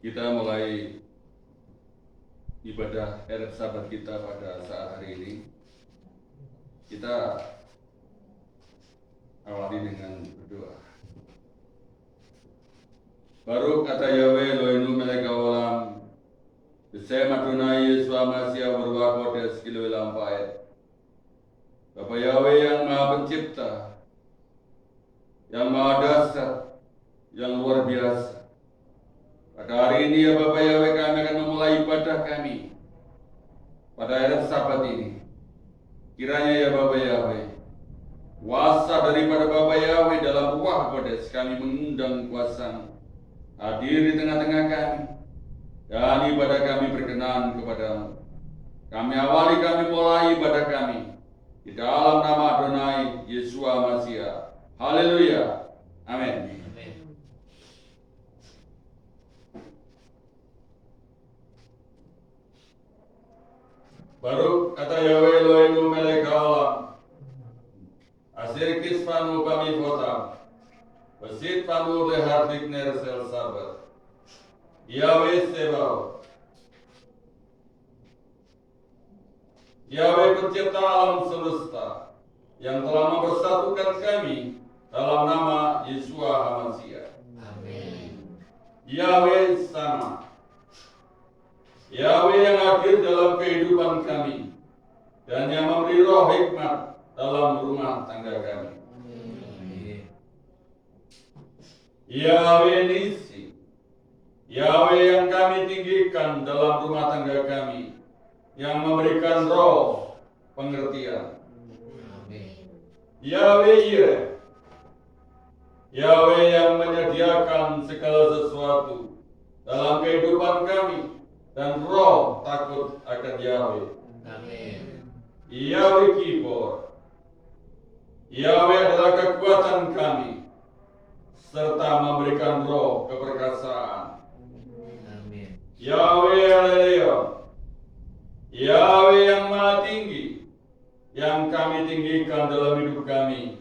Kita mulai ibadah Erev Sabat kita pada saat hari ini. Kita awali dengan berdoa. Baruch kata Yahweh Eloheinu melek haolam, B'Shem Adonai Yeshua Mashiach berubah kodes kilo lampait. Bapa Yahweh yang Maha Pencipta, yang Maha Dasar, yang luar biasa. Pada hari ini ya Bapak Yahweh, kami akan memulai ibadah kami pada Erev Sabat ini. Kiranya ya Bapak Yahweh, kuasa daripada Bapak Yahweh dalam Ruach Kodes, kami mengundang kuasa hadir di tengah-tengah kami, dan ibadah kami berkenan kepadamu. Kami mulai ibadah kami di dalam nama Adonai Yeshua Mashiach. Haleluya. Amin. Baruch kata Yahweh Eloheinu melek haolam, asher kisvanu bamivotam, v'sitvanu lehardik ner sel sabat. Yahweh Sebaot, Yahweh Pencipta alam semesta, yang telah mempersatukan kami dalam nama Yeshua HaMashiach. Amin. Yahweh Sama, Yahweh yang hadir dalam kehidupan kami dan yang memberi roh hikmat dalam rumah tangga kami. Amin. Yahweh Nisi, Yahweh yang kami tinggikan dalam rumah tangga kami, yang memberikan roh pengertian. Amin. Yahweh Yireh, Yahweh yang menyediakan segala sesuatu dalam kehidupan kami dan roh takut akan Yahweh. Amin. Yahweh Kibor, Yahweh adalah kekuatan kami serta memberikan roh keperkasaan. Amin. Yahweh Elyon, Yahweh yang Maha Tinggi, yang kami tinggikan dalam hidup kami,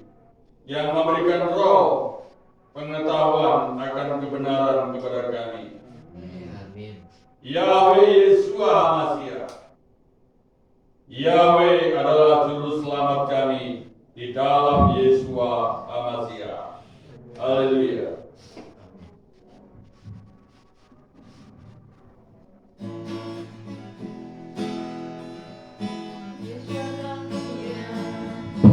yang memberikan roh pengetahuan akan kebenaran kepada kami. Amin. Yahweh Yeshua HaMashiach, Yahweh adalah juru selamat kami di dalam Yeshua HaMashiach. Haleluya.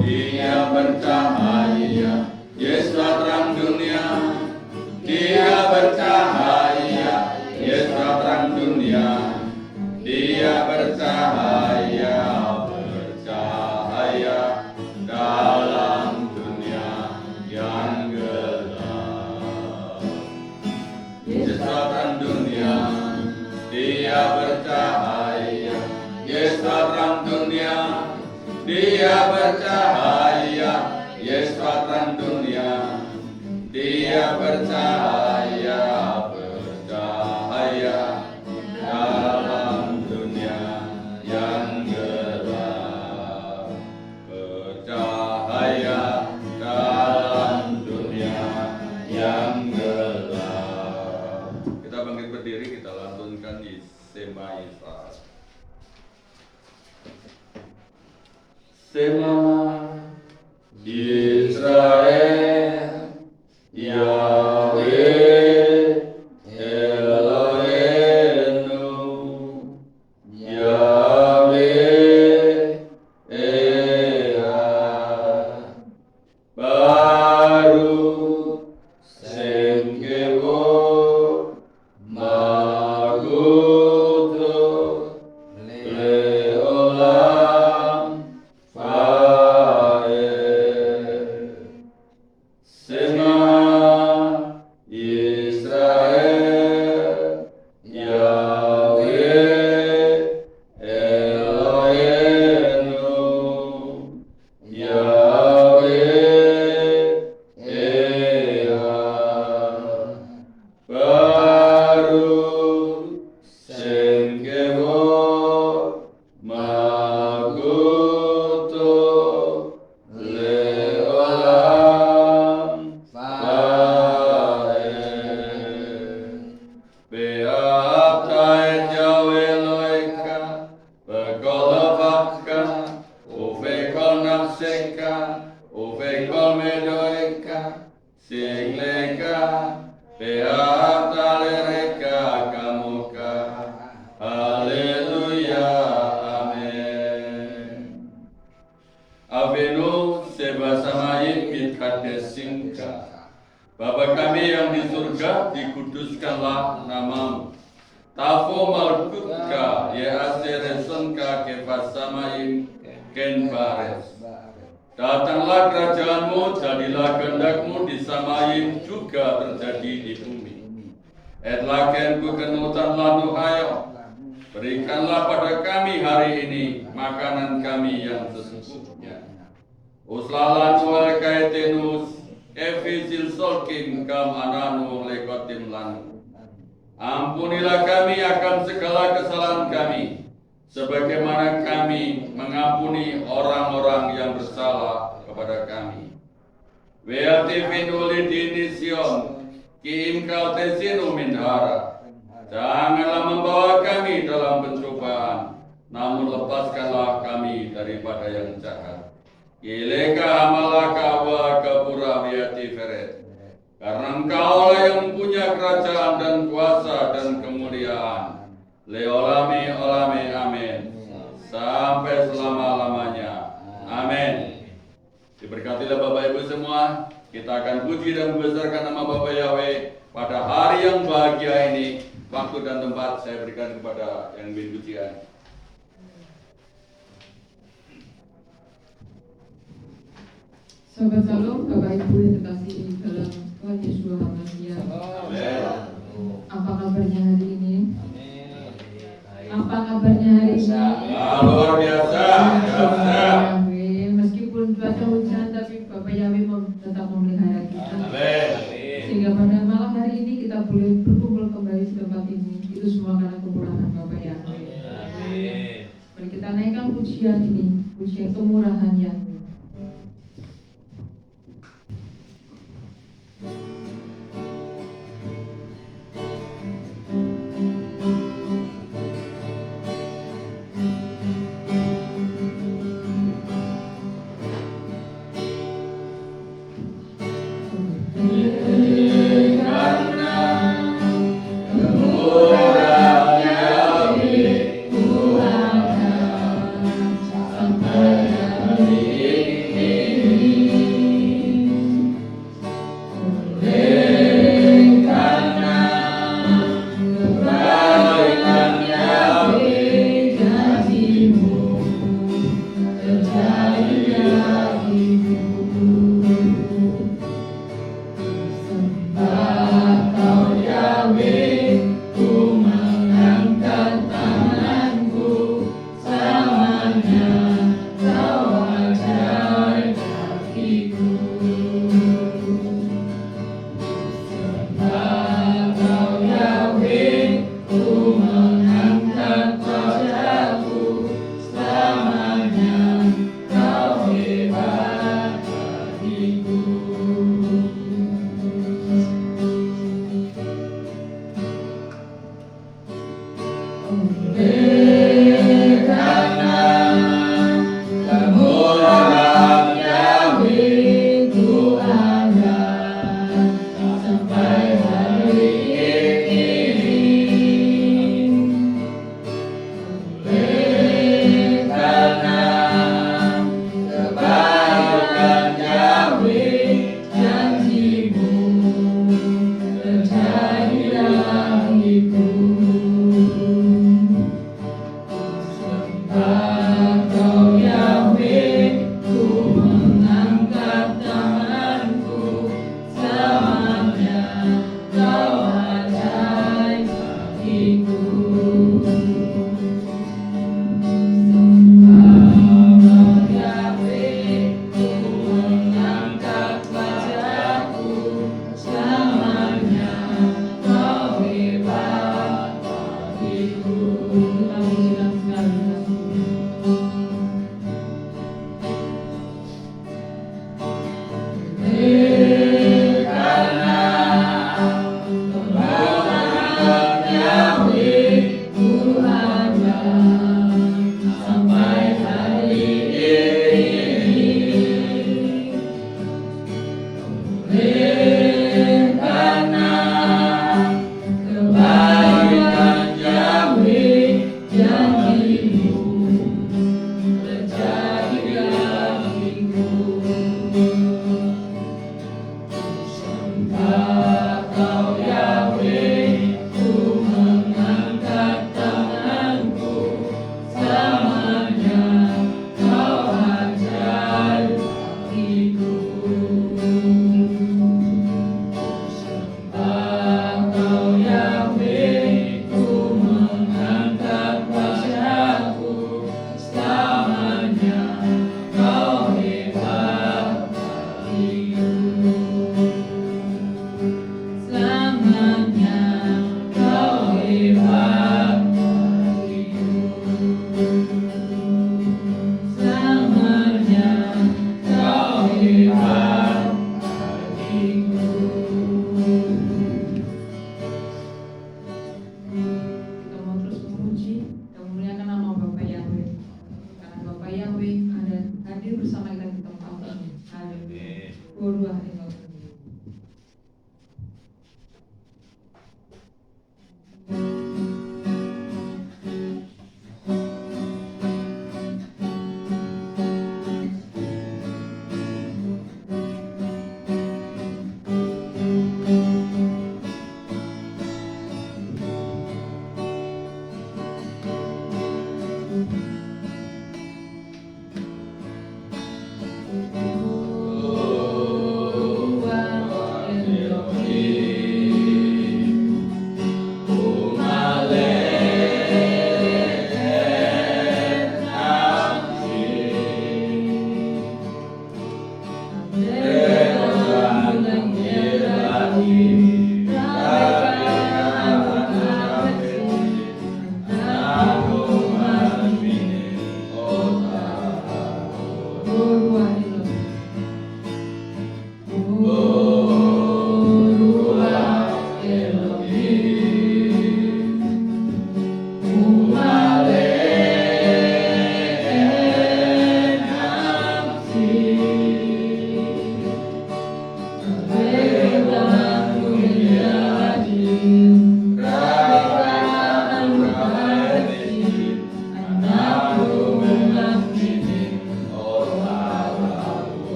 Dia bercahaya, Yesus terang dunia. Dia bercahaya, Yesus terang dunia. Dia bercahaya, bercahaya dalam dunia yang gelap. Yesus terang dunia. Dia bercahaya, Yesus terang dunia. Dia bercahaya, Yesus terang dunia. Dia bercahaya, bercahaya dalam dunia yang gelap. Bercahaya dalam dunia yang gelap. Kita bangkit berdiri, kita lantunkan Shema Yisrael. Shema Yisrael, Yahweh Eloheinu, Yahweh Echad. Baruch Shem Kevod Malkuto Leolam Vaed. Shema Yisrael, Beaptaet Yahweh Eloheka, bekol levaka, uvekol nafseka, uvekol medoeka, singleka, beaptalereka kamuka. Haleluya, amin. Avenu sebasamayim mitkadesinka. Bapa kami yang di surga, dikuduskanlah namamu. Tafo malkutka, yeaseresonka kefasamayim ken bares. Datanglah kerajaanmu, jadilah kehendakmu di samayim juga terjadi di bumi. Etlaken ku kenutan lanu hayo. Berikanlah pada kami hari ini makanan kami yang sesungguhnya. Uslalan wal kaitenus efisil solkim kam ananu lekotim lanu. Ampunilah kami akan segala kesalahan kami, sebagaimana kami mengampuni orang-orang yang bersalah kepada kami. Veatifin ulidini sion, kiim kau tesinu minhara. Janganlah membawa kami dalam pencobaan, namun lepaskanlah kami daripada yang jahat. Ileka amalaka wa kapura viati feret. Karena engkaulah yang punya kerajaan dan kuasa dan kemuliaan. Leolami olame amin. Sampai selama-lamanya. Amin. Diberkatilah Bapak Ibu semua. Kita akan puji dan membesarkan nama Bapak Yahweh pada hari yang bahagia ini. Waktu dan tempat saya berikan kepada yang bimbing pujian. Sahabat Shalom, Bapak Ibu yang terkasih dalam Tuhan Yesus HaMashiach. Apa kabarnya hari ini? Apa kabarnya hari ini? Luar biasa. Yahweh, meskipun cuaca hujan, tapi Bapak Yahweh tetap memelihara kita. Sehingga pada malam hari ini kita boleh berkumpul kembali di tempat ini. Itu semua karena kemurahan Bapak Yahweh. Mari kita naikkan pujian ini, pujian kemurahan Yahweh.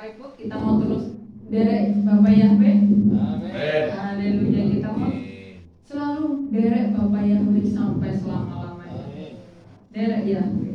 Bapak Ibu, kita mau terus derek Bapak Yahweh. Amin. Haleluya, kita mau selalu derek Bapak Yahweh sampai selama-lamanya. Derek Yahweh.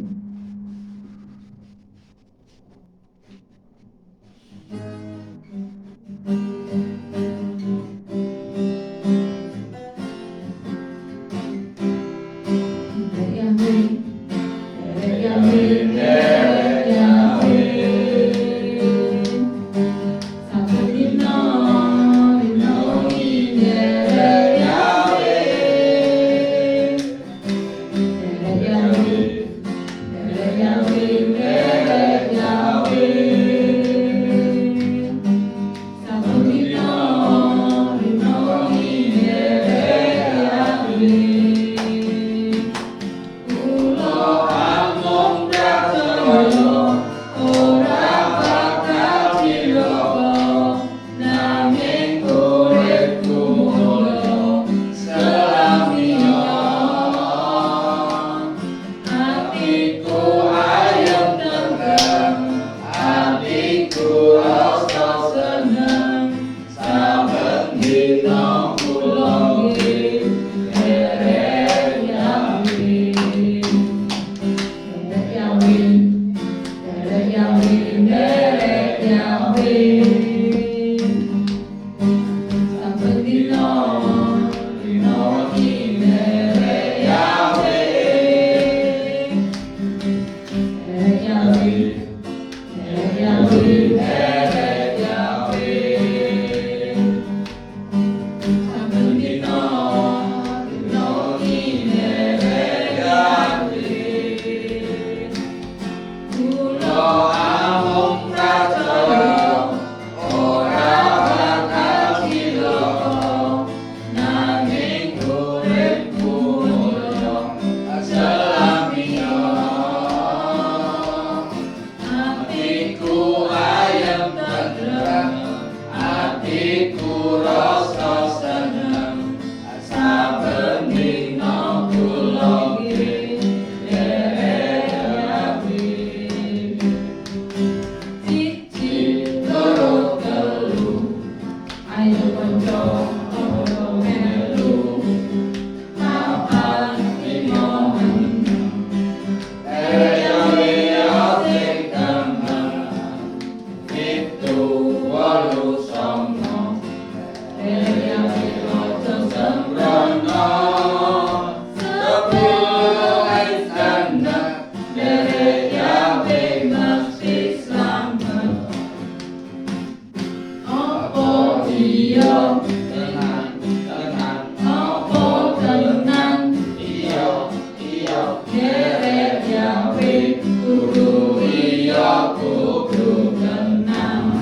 iya tenang, tenang, apa tenang iya, iya, derek Yawe kudu iya kudu tenang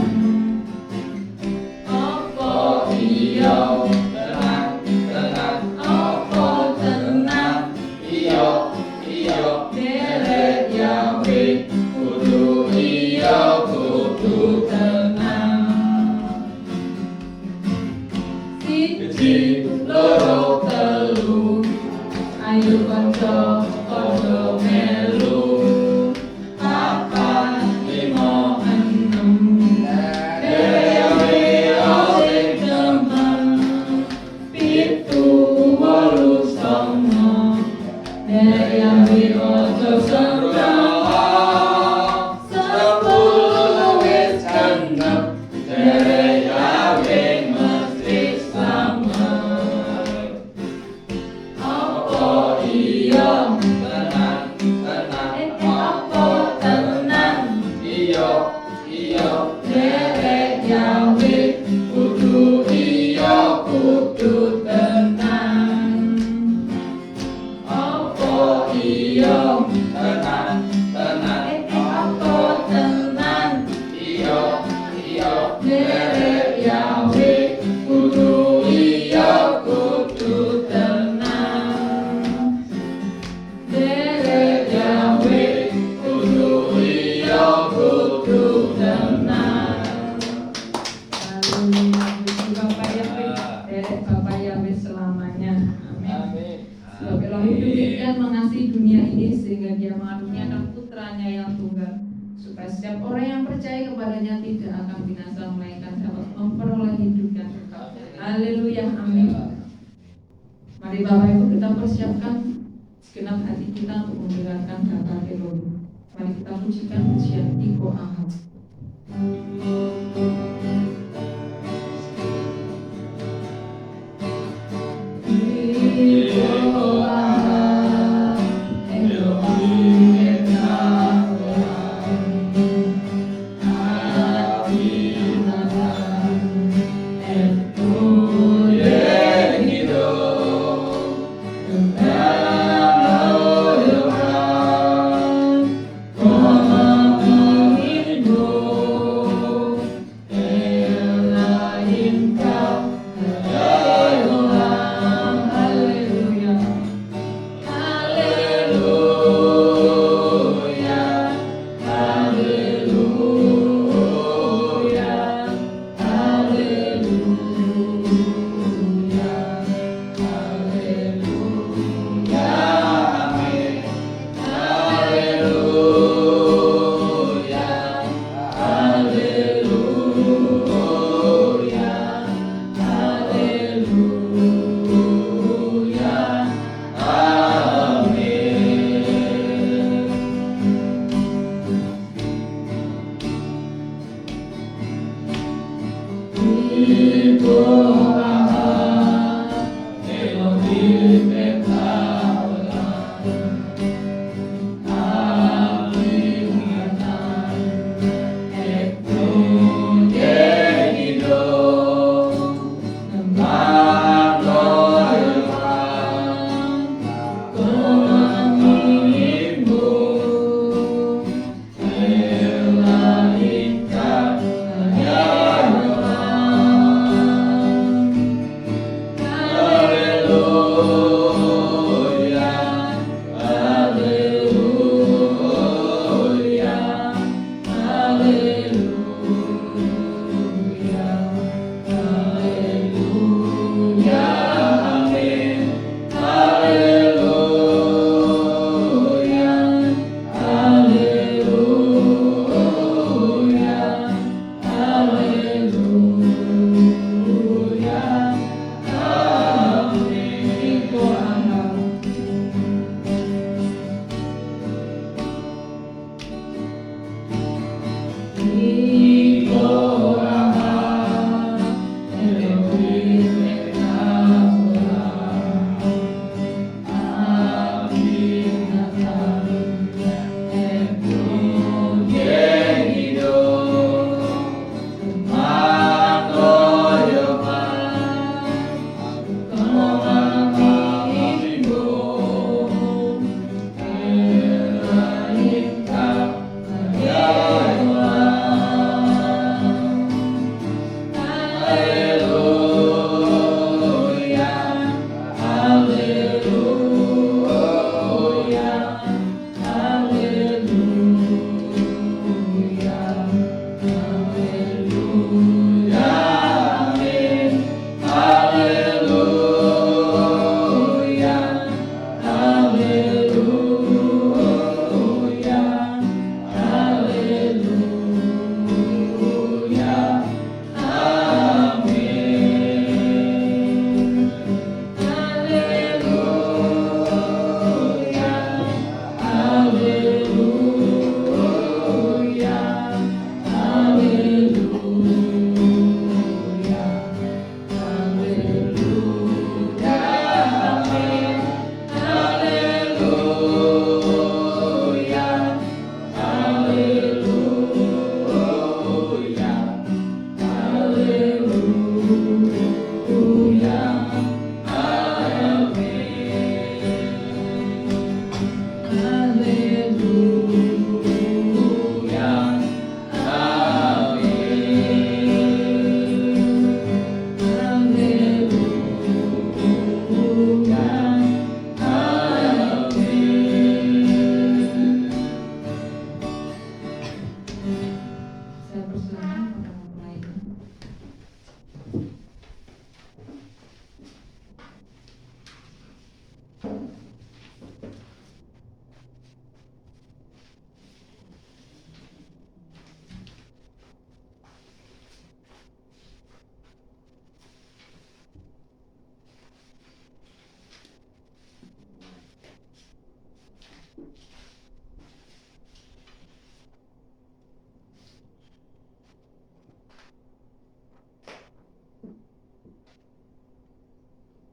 apa iya tenang, tenang, apa tenang iya, iya, derek Yawe kudu iya kudu tenang siji loro telu ayo kanca padha melu papat lima enem dewe asik demen pitu wolu songo dewe ojo sengkang sepuluh wis genep dewe mesti slamet apa iya tenang, tenang, apa tenang iya, iya, derek Yawe kudu iya kudu tenang apa iya tenang, tenang, apa tenang iya, iya, derek Yawe kudu iya kudu tenang derek Yawe kudu iya kudu tenang. Haleluya, puji Bapak Yawe, derek Bapak Yawe selamanya. Amin. amin, Sebab Allah hidup dan mengasihi dunia ini sehingga Dia mengaruniakan putranya yang tunggal supaya setiap orang yang percaya kepadanya tidak akan binasa melainkan dapat memperoleh hidup yang kekal. Haleluya, amin. Mari Bapak Ibu kita persiapkan segenap hati kita untuk mendengarkan kata Elohim. Mari kita pujikan pujian Iko Ahad. Iko Ahad, Elohim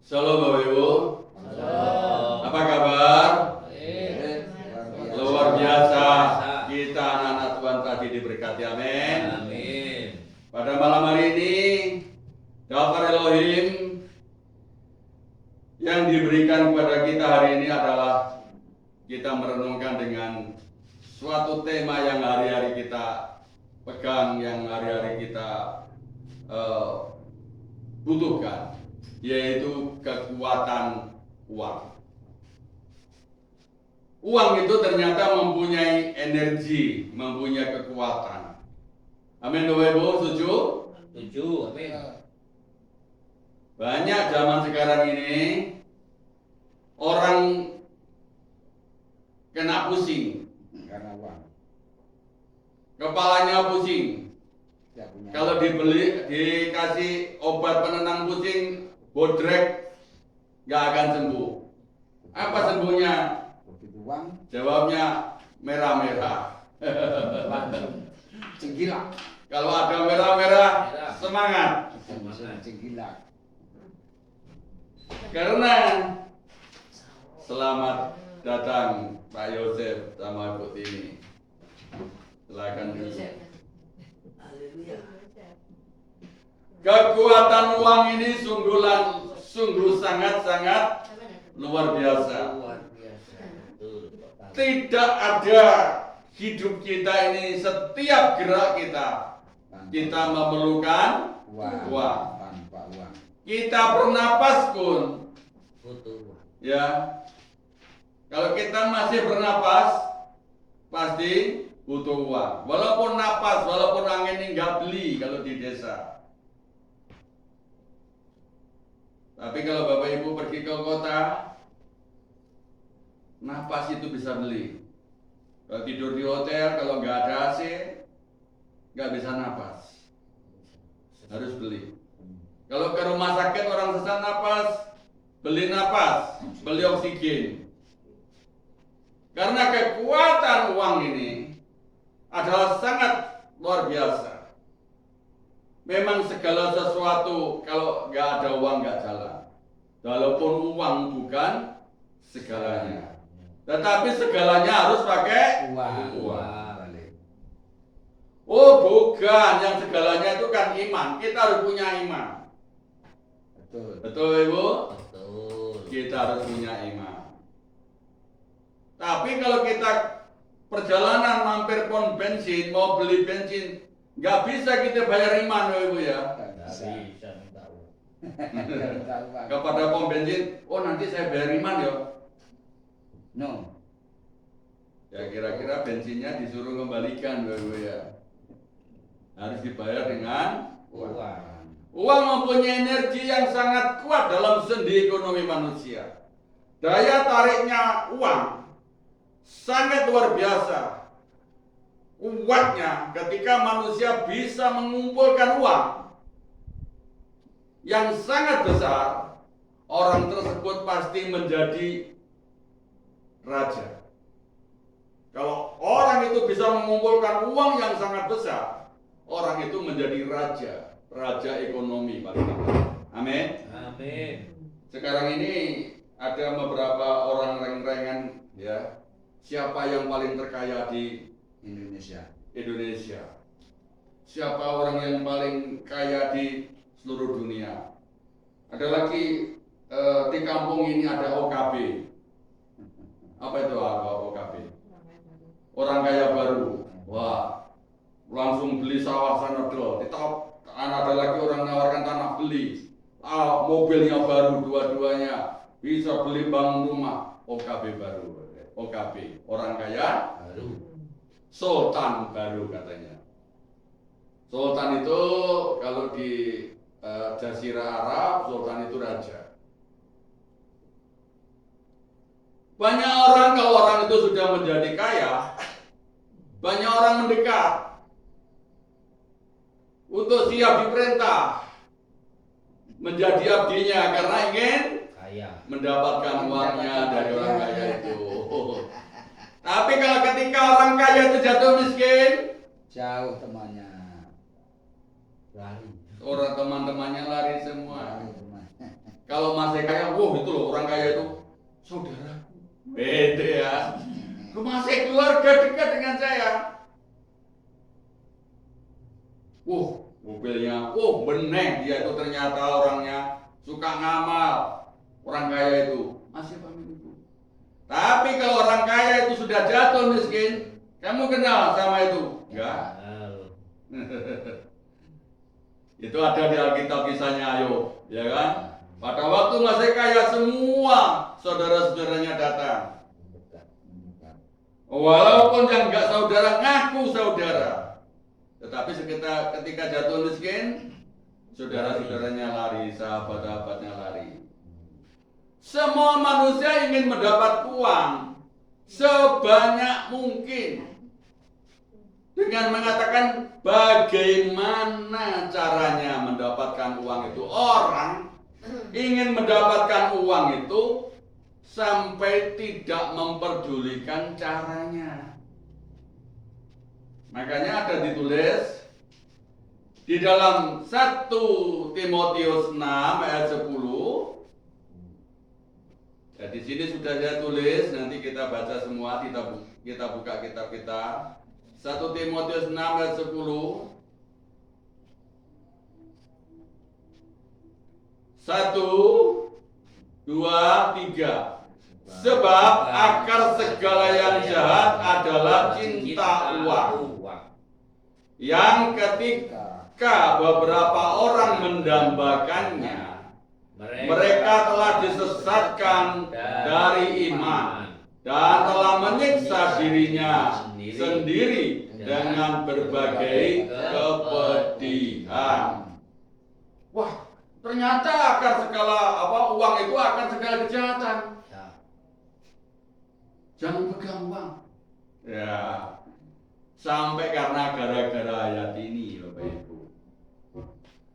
Shalom Bapak Ibu. Apa kabar? Luar biasa. Kita anak-anak Tuhan tadi diberkati, amin. Amin. Pada malam hari ini, daftar Elohim yang diberikan kepada kita hari ini adalah kita merenungkan dengan suatu tema yang hari-hari kita pegang, yang hari-hari kita butuhkan, yaitu kekuatan uang. Uang itu ternyata mempunyai energi, mempunyai kekuatan. Amin, Bapak Ibu, setuju? Setuju, amin. Banyak zaman sekarang ini orang kena pusing karena uang. kepalanya pusing. Tidak punya. Kalau dikasih obat penenang pusing, bodrek, nggak akan sembuh. Apa sembuhnya? Begitu uang, Jawabnya merah-merah. langsung cengkilak. Kalau ada merah-merah, Merah. semangat. Langsung cengkilak. Karena selamat datang Pak Yosef sama Bu Tini. Silakan dulu. Kekuatan uang ini sungguh sangat-sangat luar biasa. Luar biasa. Betul, Pak. Tidak ada hidup kita ini, setiap gerak kita memerlukan uang. Tanpa uang. Kita bernapas pun, Butuh. ya, kalau kita masih bernapas, pasti butuh uang. Walaupun napas, walaupun angin ini nggak beli kalau di desa. Tapi kalau Bapak Ibu pergi ke kota, napas itu bisa beli. Kalau tidur di hotel, kalau nggak ada AC, nggak bisa napas. Harus beli. Kalau ke rumah sakit orang sesak napas, beli napas, beli oksigen. Karena kekuatan uang ini adalah sangat luar biasa. Memang segala sesuatu kalau nggak ada uang nggak jalan. Walaupun uang bukan segalanya, tetapi segalanya harus pakai Uang. uang. Balik. Oh bukan, yang segalanya itu kan iman. Kita harus punya iman. Betul. Betul Ibu? Betul. Kita harus punya iman. Tapi kalau kita perjalanan mampir pom bensin, mau beli bensin, nggak bisa kita bayar iman Ibu ya. Tidak Nggak bisa. bisa minta uang. Minta uang. Kepada pom bensin, oh nanti saya bayar iman ya. No. Ya kira-kira bensinnya disuruh kembalikan Ibu ya. harus dibayar dengan Uang. uang. Mempunyai energi yang sangat kuat dalam sendi ekonomi manusia. Daya tariknya uang sangat luar biasa. Kuatnya ketika manusia bisa mengumpulkan uang yang sangat besar, orang tersebut pasti menjadi raja. Kalau orang itu bisa mengumpulkan uang yang sangat besar, orang itu menjadi raja ekonomi paling tidak. Amin. Amin. Sekarang ini ada beberapa orang reng-rengan, ya, siapa yang paling terkaya di Indonesia? Siapa orang yang paling kaya di seluruh dunia? Ada lagi di kampung ini ada OKB. Apa itu OKB? Orang kaya baru. Wah, langsung beli sawah sana dulu. Ada lagi orang menawarkan tanah beli. Mobilnya baru dua-duanya. Bisa beli bangun rumah. OKB baru. OKB, orang kaya Baru. Sultan baru katanya. Sultan itu kalau di Jazirah Arab, Sultan itu raja. Banyak orang, kalau orang itu sudah menjadi kaya, banyak orang mendekat untuk siap diperintah menjadi abdinya karena ingin Kaya. mendapatkan uangnya dari orang kaya itu. Tapi kalau ketika orang kaya itu jatuh miskin, Jauh temannya. Lari. orang teman-temannya lari semua. Jauh teman. Kalau masih kaya, wah itu loh orang kaya itu saudara. Beda ya. Masih keluarga dekat dengan saya. Mobilnya, bener dia itu ternyata orangnya suka ngamal. Orang kaya itu masih pamit itu. Tapi kalau orang kaya itu sudah jatuh miskin, kamu kenal sama itu? Enggak. Halo. Itu ada di Alkitab kisahnya Ayub, ya kan? Pada waktu masih kaya semua saudara-saudaranya datang. Walaupun yang enggak saudara ngaku saudara. Tetapi ketika jatuh miskin, saudara-saudaranya lari, sahabat-sahabatnya lari. Semua manusia ingin mendapat uang sebanyak mungkin. Dengan mengatakan bagaimana caranya mendapatkan uang itu. Orang ingin mendapatkan uang itu sampai tidak memperdulikan caranya. Makanya ada ditulis di dalam 1 Timotius 6 ayat 10. Ya, di sini sudah saya tulis, nanti kita baca semua, kita buka kitab kita. 1 Timotius 6 ayat 10. 1, 2, 3. Sebab akar segala yang jahat adalah cinta uang. Yang ketika beberapa orang mendambakannya, mereka telah disesatkan dari iman dan telah menyiksa dirinya sendiri dengan berbagai kepedihan. Wah, ternyata akar segala uang itu akar segala kejahatan. Jangan pegang uang. Ya, sampai karena gara-gara ayat ini, Bapak Ibu,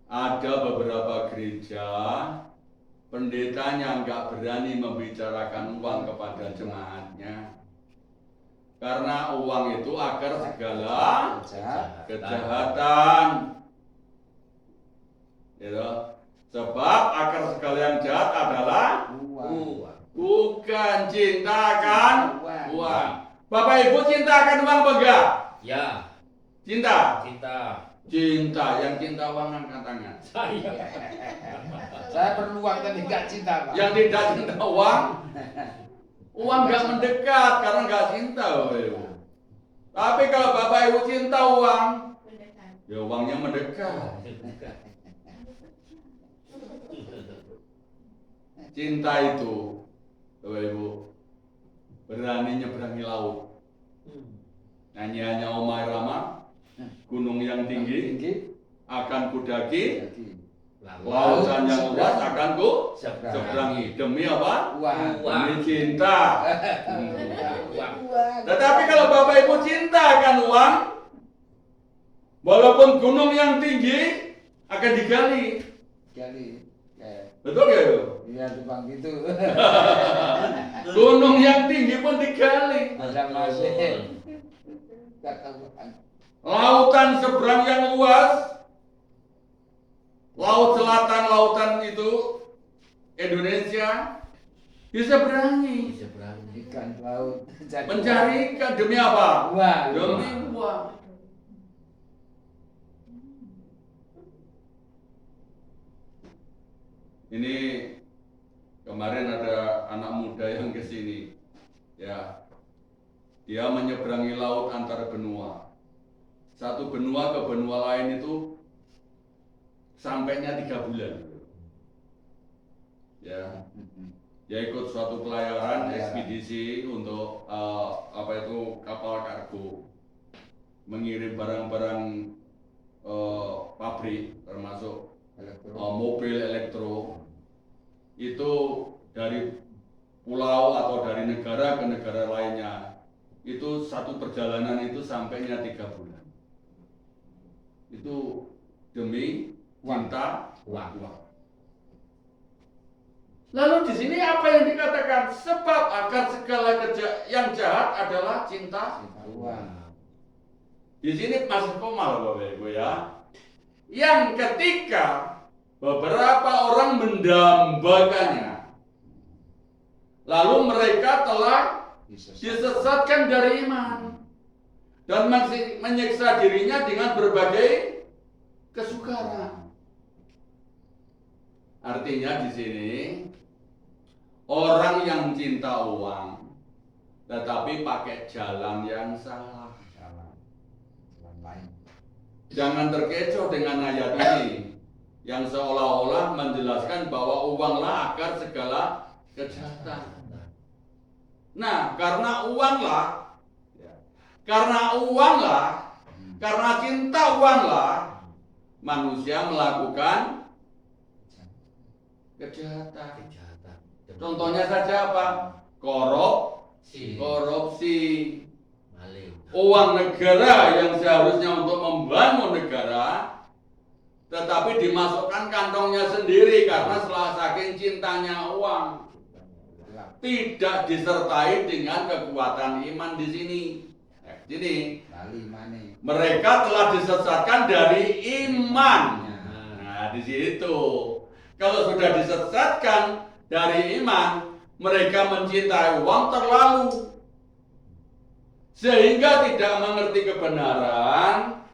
ada beberapa gereja pendetanya nggak berani membicarakan uang kepada jemaatnya, karena uang itu akar segala kejahatan. Gitu. Sebab akar segala yang jahat adalah Uang. bukan cinta akan uang. Bapak Ibu cinta akan uang apa enggak? Ya. Cinta. Cinta. Yang cinta uang angkat tangan. Saya perlu uang tapi nggak cinta, Pak. Yang tidak cinta uang nggak mendekat karena nggak cinta, Bapak Ibu. Tapi kalau Bapak Ibu cinta uang, ya uangnya mendekat. Cinta itu, Bapak Ibu, berani nyeberangi laut. Nyanyiannya Omai Rama, Gunung yang tinggi tinggi akan kudaki, jadi lautan yang luas akan ku seberang. seberangi. Demi apa? Uang. Demi cinta. Uang. Tetapi kalau Bapak Ibu cinta akan uang, walaupun gunung yang tinggi akan digali. Jadi Betul ya itu? iya tukang gitu. Gunung yang tinggi pun digali. Ada masih kata uang. Lautan seberang yang luas, laut selatan, lautan itu Indonesia diseberangi. Ikan laut jadi Mencari ikan demi apa? uang. Demi uang. Ini kemarin ada anak muda yang ke sini, ya, dia menyeberangi laut antar benua. Satu benua ke benua lain itu sampainya 3 bulan. Ya, dia ikut suatu pelayaran ekspedisi untuk kapal kargo, mengirim barang-barang pabrik termasuk mobil elektro itu dari pulau atau dari negara ke negara lainnya. Itu satu perjalanan itu sampainya 3 bulan. Itu demi cinta uang. Lalu di sini apa yang dikatakan? Sebab agar segala yang jahat adalah cinta Uang. Di sini masih koma loh Bapak Ibu ya. Yang ketika beberapa orang mendambakannya, lalu mereka telah disesatkan dari iman dan masih menyiksa dirinya dengan berbagai kesukaran. Artinya di sini orang yang cinta uang tetapi pakai jalan yang salah. Jalan lain. Jangan terkecoh dengan ayat ini yang seolah-olah menjelaskan bahwa uanglah akar segala kejahatan. Nah, karena uanglah, karena cinta uanglah, manusia melakukan kejahatan. Contohnya saja apa? Korupsi. Uang negara yang seharusnya untuk membangun negara, tetapi dimasukkan kantongnya sendiri karena setelah saking cintanya uang. Tidak disertai dengan kekuatan iman di sini. Mereka telah disesatkan dari iman. Nah, di situ. Kalau sudah disesatkan dari iman, mereka mencintai uang terlalu, sehingga tidak mengerti kebenaran.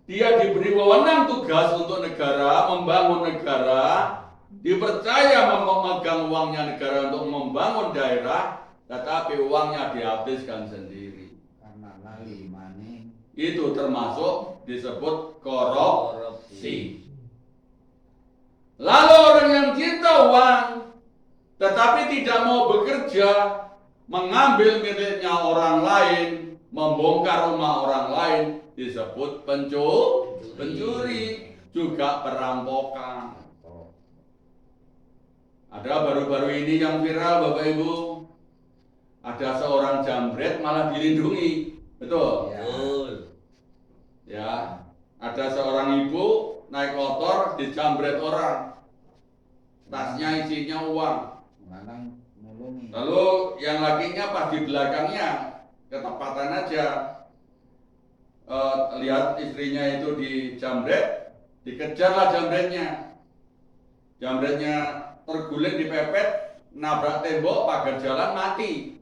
Dia diberi wewenang tugas untuk negara, membangun negara, dipercaya memegang uangnya negara untuk membangun daerah, tetapi uangnya dihabiskan sendiri. Karena lali maning. Itu termasuk disebut korupsi. Lalu orang yang cinta uang tetapi tidak mau bekerja, mengambil miliknya orang lain, membongkar rumah orang lain, disebut pencuri, juga perampokan. Ada baru-baru ini yang viral Bapak Ibu, ada seorang jambret malah dilindungi, betul? Ya, ada seorang ibu naik motor dijambret orang, tasnya isinya uang. Lalu yang lakinya pas di belakangnya, ketepatan aja, lihat istrinya itu dijambret, dikejarlah jambretnya. Jambretnya terguling dipepet, nabrak tembok, pagar jalan, mati.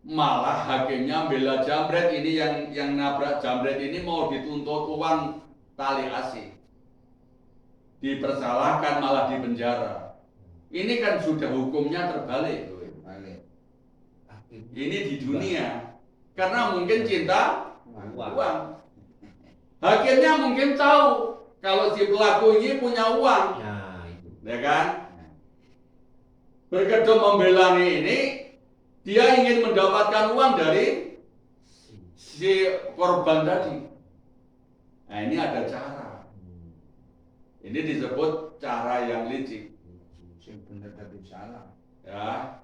Malah hakimnya bela jambret ini, yang nabrak jambret ini mau dituntut uang tali asih. Dipersalahkan malah dipenjara. Ini kan sudah hukumnya terbalik. Ini di dunia. Karena mungkin cinta uang. Hakimnya mungkin tahu kalau si pelaku ini punya uang. Ya kan? Berkedok membela ini, dia ingin mendapatkan uang dari si korban tadi. Nah ini ada cara. Ini disebut cara yang licik. Sing bener tapi salah. Ya.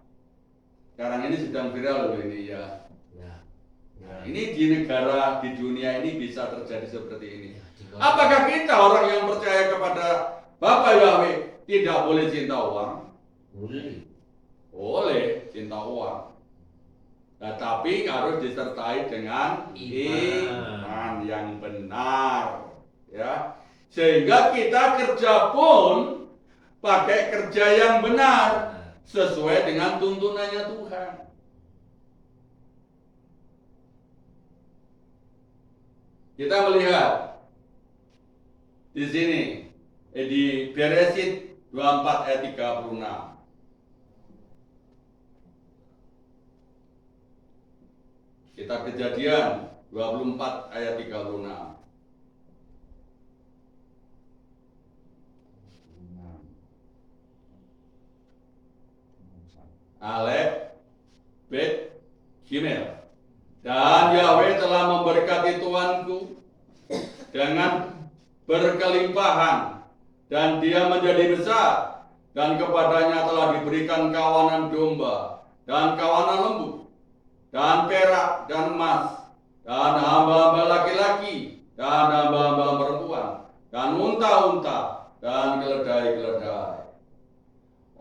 Sekarang ini sedang viral loh ini ya. Ya. Nah, ini di negara, di dunia ini bisa terjadi seperti ini. Ya, jika- Apakah kita orang yang percaya kepada Bapak Yahweh tidak boleh cinta uang? Boleh. Boleh cinta uang. Nah, tapi harus disertai dengan iman yang benar, ya. Sehingga kita kerja pun pakai kerja yang benar sesuai dengan tuntunannya Tuhan. Kita melihat di sini di Beresit 24 ayat 36. Kitab Kejadian 24 ayat 36. Alef, Bet, Gimel. Dan Yahweh telah memberkati tuanku dengan berkelimpahan, dan dia menjadi besar, dan kepadanya telah diberikan kawanan domba dan kawanan lembu dan perak dan emas dan hamba-hamba laki-laki dan hamba-hamba perempuan dan unta-unta dan keledai-keledai.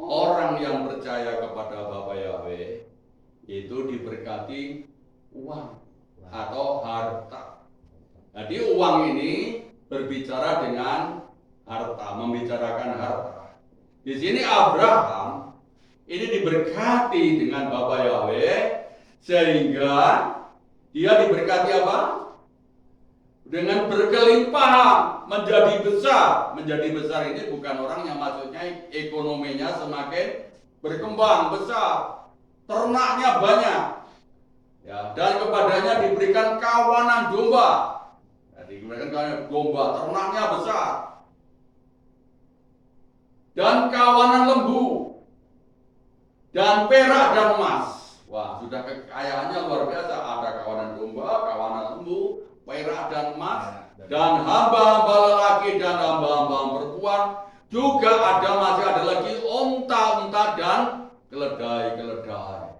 Orang yang percaya kepada Bapa Yahweh itu diberkati uang atau harta. Jadi uang ini berbicara dengan harta, membicarakan harta. Di sini Abraham ini diberkati dengan Bapa Yahweh sehingga dia diberkati apa? Dengan berkelimpahan, menjadi besar. Menjadi besar ini bukan orang yang maksudnya ekonominya semakin berkembang besar, ternaknya banyak, ya, dan kepadanya diberikan kawanan domba. Jadi diberikan kawanan domba, ternaknya besar, dan kawanan lembu, dan perak dan emas. Wah, sudah kekayaannya luar biasa. Ada kawanan domba, kawanan lembu, perak dan emas, dan hamba-hamba lelaki dan hamba-hamba perempuan. Juga masih ada lagi unta-unta dan keledai-keledai.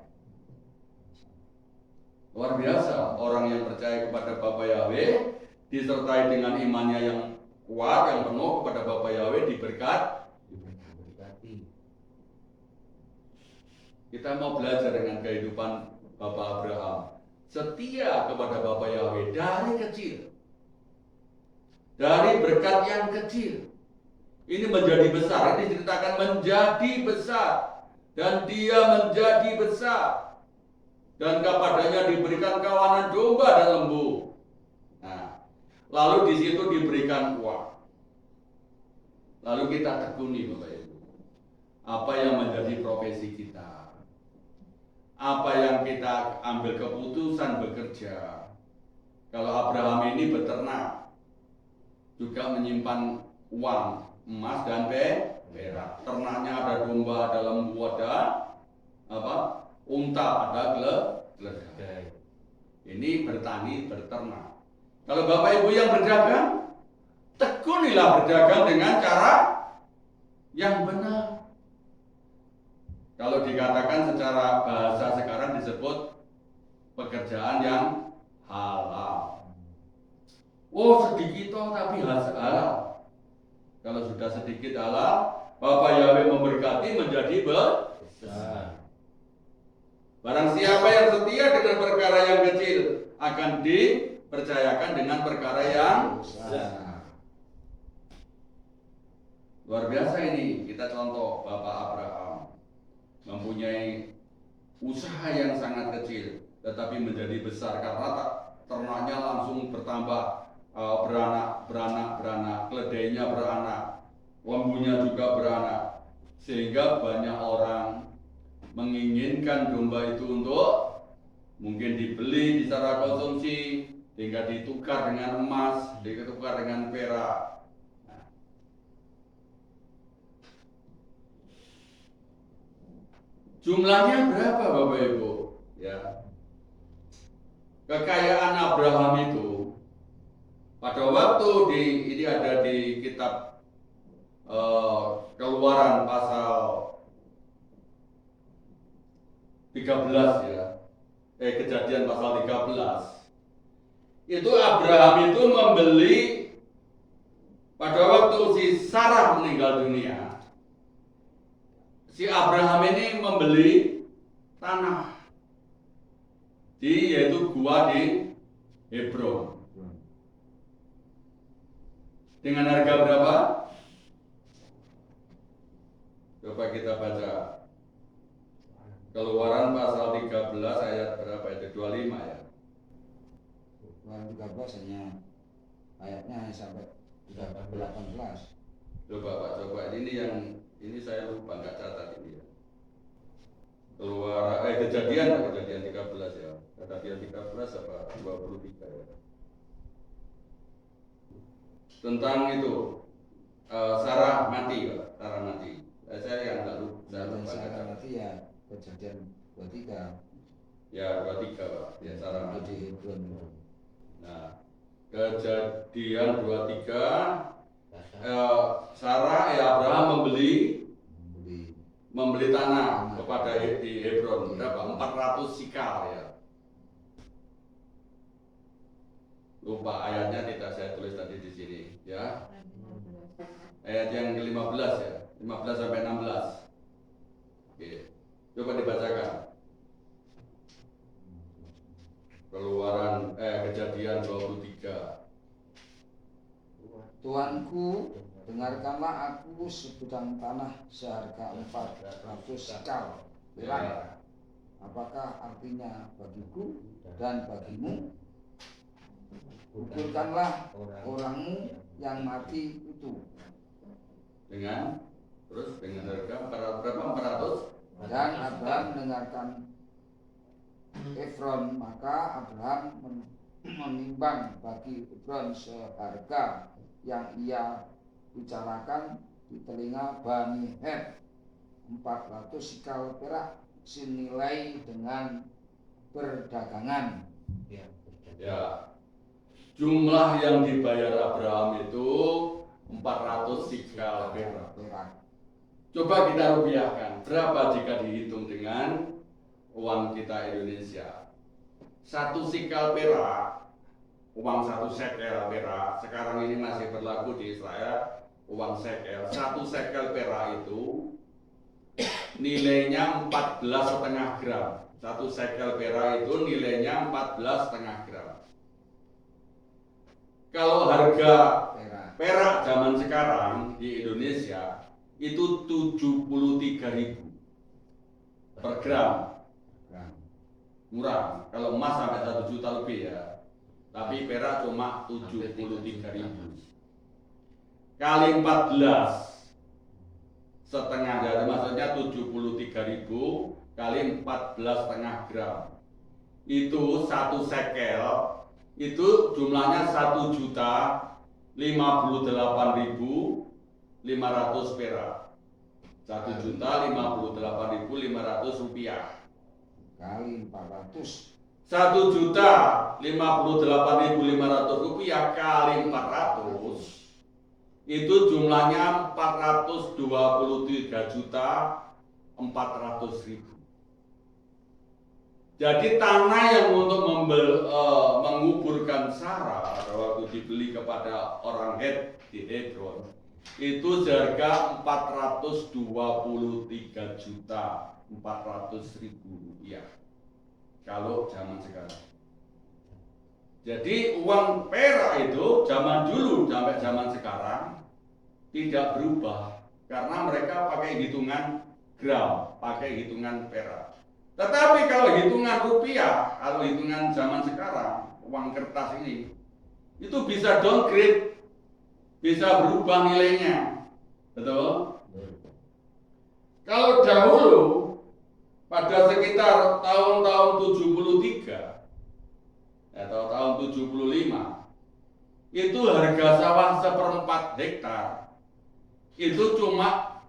Luar biasa, orang yang percaya kepada Bapa Yahweh disertai dengan imannya yang kuat, yang penuh kepada Bapa Yahweh diberkati. Kita mau belajar dengan kehidupan Bapak Abraham. Setia kepada Bapa Yahweh dari kecil. Dari berkat yang kecil. Ini menjadi besar. Ini diceritakan menjadi besar. Dan dia menjadi besar. Dan kepadanya diberikan kawanan domba dan lembu. Nah, lalu di situ diberikan uang. Lalu kita tekuni Bapak Ibu. Apa yang menjadi profesi kita? Apa yang kita ambil keputusan bekerja? Kalau Abraham ini beternak, juga menyimpan uang, emas dan perak. Ternaknya ada domba, ada lembu, ada apa? Unta, ada keledai. Ini bertani, berternak. Kalau Bapak Ibu yang berdagang, tekunilah berdagang dengan cara yang benar. Kalau dikatakan secara bahasa sekarang disebut pekerjaan yang halal. Oh, sedikit toh tapi halal. Kalau sudah sedikit halal, Bapak Yahweh memberkati menjadi besar. Barang siapa yang setia dengan perkara yang kecil akan dipercayakan dengan perkara yang besar. Luar biasa ini. Kita contoh Bapak Abraham mempunyai usaha yang sangat kecil tetapi menjadi besar karena ternaknya langsung bertambah, beranak, keledainya beranak, lembunya juga beranak, sehingga banyak orang menginginkan domba itu untuk mungkin dibeli secara konsumsi, hingga ditukar dengan emas, ditukar dengan perak. Jumlahnya berapa Bapak Ibu? Ya. kekayaan Abraham itu pada waktu ini ada di kitab Keluaran pasal 13 ya. Kejadian pasal 13. Itu Abraham itu membeli pada waktu si Sarah meninggal dunia. Si Abraham ini membeli tanah yaitu gua di Hebron. Dengan harga berapa? Coba kita baca. Keluaran pasal 13 ayat berapa itu? 25 ya. Keluaran 13 ayatnya hanya sampai 18. Coba Pak, coba ini saya lupa nggak catat ini ya. Kejadian 13 ya. Kejadian 13 apa 23 ya. Tentang itu Sarah mati Pak, Sarah mati. Saya yang nggak lupa. Saya lupa Sarah catat. mati ya kejadian 23. Ya 23 Pak, ya Sarah Di mati. Hebron. Nah, kejadian 23 Sarah Abraham membeli tanah kepada di Hebron berapa? 400 sikal ya. Lupa ayatnya tidak saya tulis tadi di sini ya. Ayat yang ke-15 ya. 15 sampai 16. Oke. Coba dibacakan. Keluaran Kejadian 23. Tuanku, dengarkanlah aku sebidang tanah seharga 400 sikal perak. Apakah artinya bagiku dan bagimu? Ukurkanlah orangmu yang mati itu. Dengan harga berapa? 400? Dan Abraham mendengarkan Efron, maka Abraham menimbang bagi Efron seharga yang ia bicarakan di telinga Bani Het, 400 sikal perak senilai dengan perdagangan. Ya. Jumlah yang dibayar Abraham itu 400 sikal perak. Coba kita rupiahkan, berapa jika dihitung dengan uang kita Indonesia? 1 sikal perak, uang 1 sekel perak, sekarang ini masih berlaku di Israel, uang sekel. 1 sekel perak itu nilainya 14,5 gram. 1 sekel perak itu nilainya 14,5 gram. Kalau harga perak zaman sekarang di Indonesia itu 73.000 per gram. Murah. Kalau emas sampai 1 juta lebih ya. Tapi perak cuma 73.000. Kali 14 setengah, jadi maksudnya 73.000 kali 14,5 gram. Itu 1 sekel itu jumlahnya 1.058.500 perak. 1.058.500 rupiah. Kali 400. 1.058.500 rupiah kali 400 itu jumlahnya 423.400.000. Jadi tanah yang untuk menguburkan Sarah pada waktu dibeli kepada orang Het di Hebron itu seharga 423.400.000 rupiah kalau zaman sekarang. Jadi uang perak itu zaman dulu sampai zaman sekarang tidak berubah karena mereka pakai hitungan gram, pakai hitungan perak. Tetapi kalau hitungan rupiah, kalau hitungan zaman sekarang, uang kertas ini itu bisa downgrade, bisa berubah nilainya. Betul? Kalau dahulu pada sekitar tahun-tahun 73 atau tahun 75 itu harga sawah 1/4 hektar itu cuma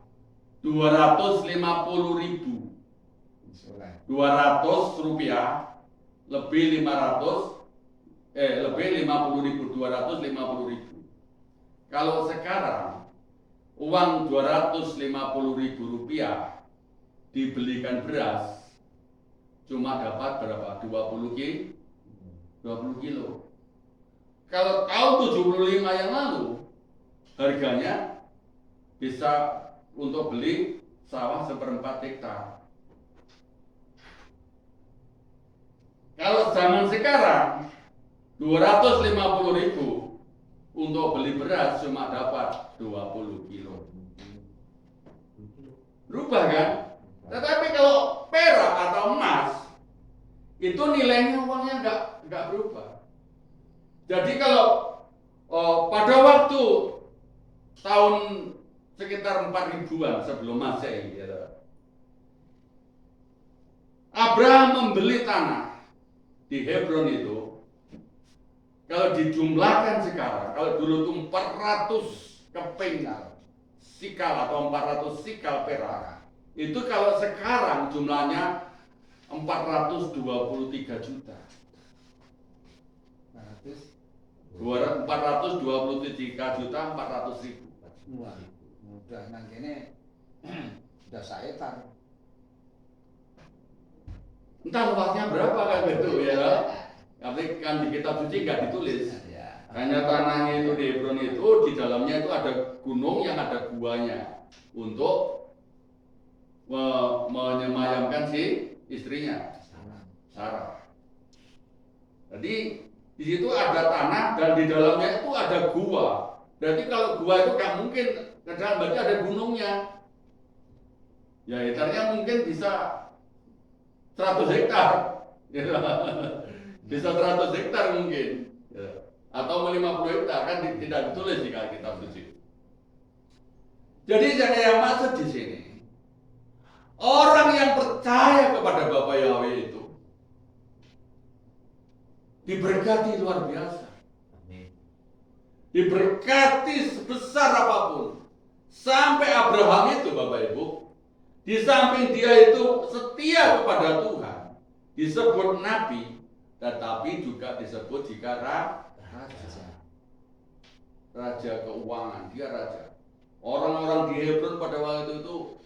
250.000. 200 rupiah lebih 500 lebih 50.000, 250.000. Kalau sekarang uang 250.000 rupiah dibelikan beras cuma dapat berapa? 20 kilo. Kalau tahun 75 yang lalu harganya bisa untuk beli sawah 1/4 hektar. Kalau zaman sekarang 250.000 untuk beli beras cuma dapat 20 kilo. Berubah kan? Tetapi kalau perak atau emas itu nilainya uangnya nggak berubah. Jadi kalau pada waktu tahun sekitar 4.000-an sebelum Masehi, Abraham membeli tanah di Hebron itu. Kalau dijumlahkan sekarang, kalau dulu itu 400 keping sikal atau 400 sikal perak, itu kalau sekarang jumlahnya 423 juta. 423 juta 400.000. Wah, udah nang kene udah saetan. Entah luasnya berapa kan gitu ya. Tapi kan di kitab suci nggak ditulis. Ya. Hanya tanahnya itu di Hebron itu di dalamnya itu ada gunung yang ada guanya untuk menyemayamkan si istrinya Sarah. Jadi di situ ada tanah dan di dalamnya itu ada gua. Berarti kalau gua itu nggak mungkin ke dalam, berarti ada gunungnya. Ya hektarnya mungkin bisa 100 hektar. Bisa 100 hektar mungkin. Atau 50 hektar, kan tidak ditulis di kitab suci. Jadi yang maksud di sini, orang yang percaya kepada Bapa Yahweh itu diberkati luar biasa. Diberkati sebesar apapun. Sampai Abraham itu, Bapak Ibu, di samping dia itu setia kepada Tuhan, disebut nabi, tetapi juga disebut jika raja keuangan, dia raja. Orang-orang di Hebron pada waktu itu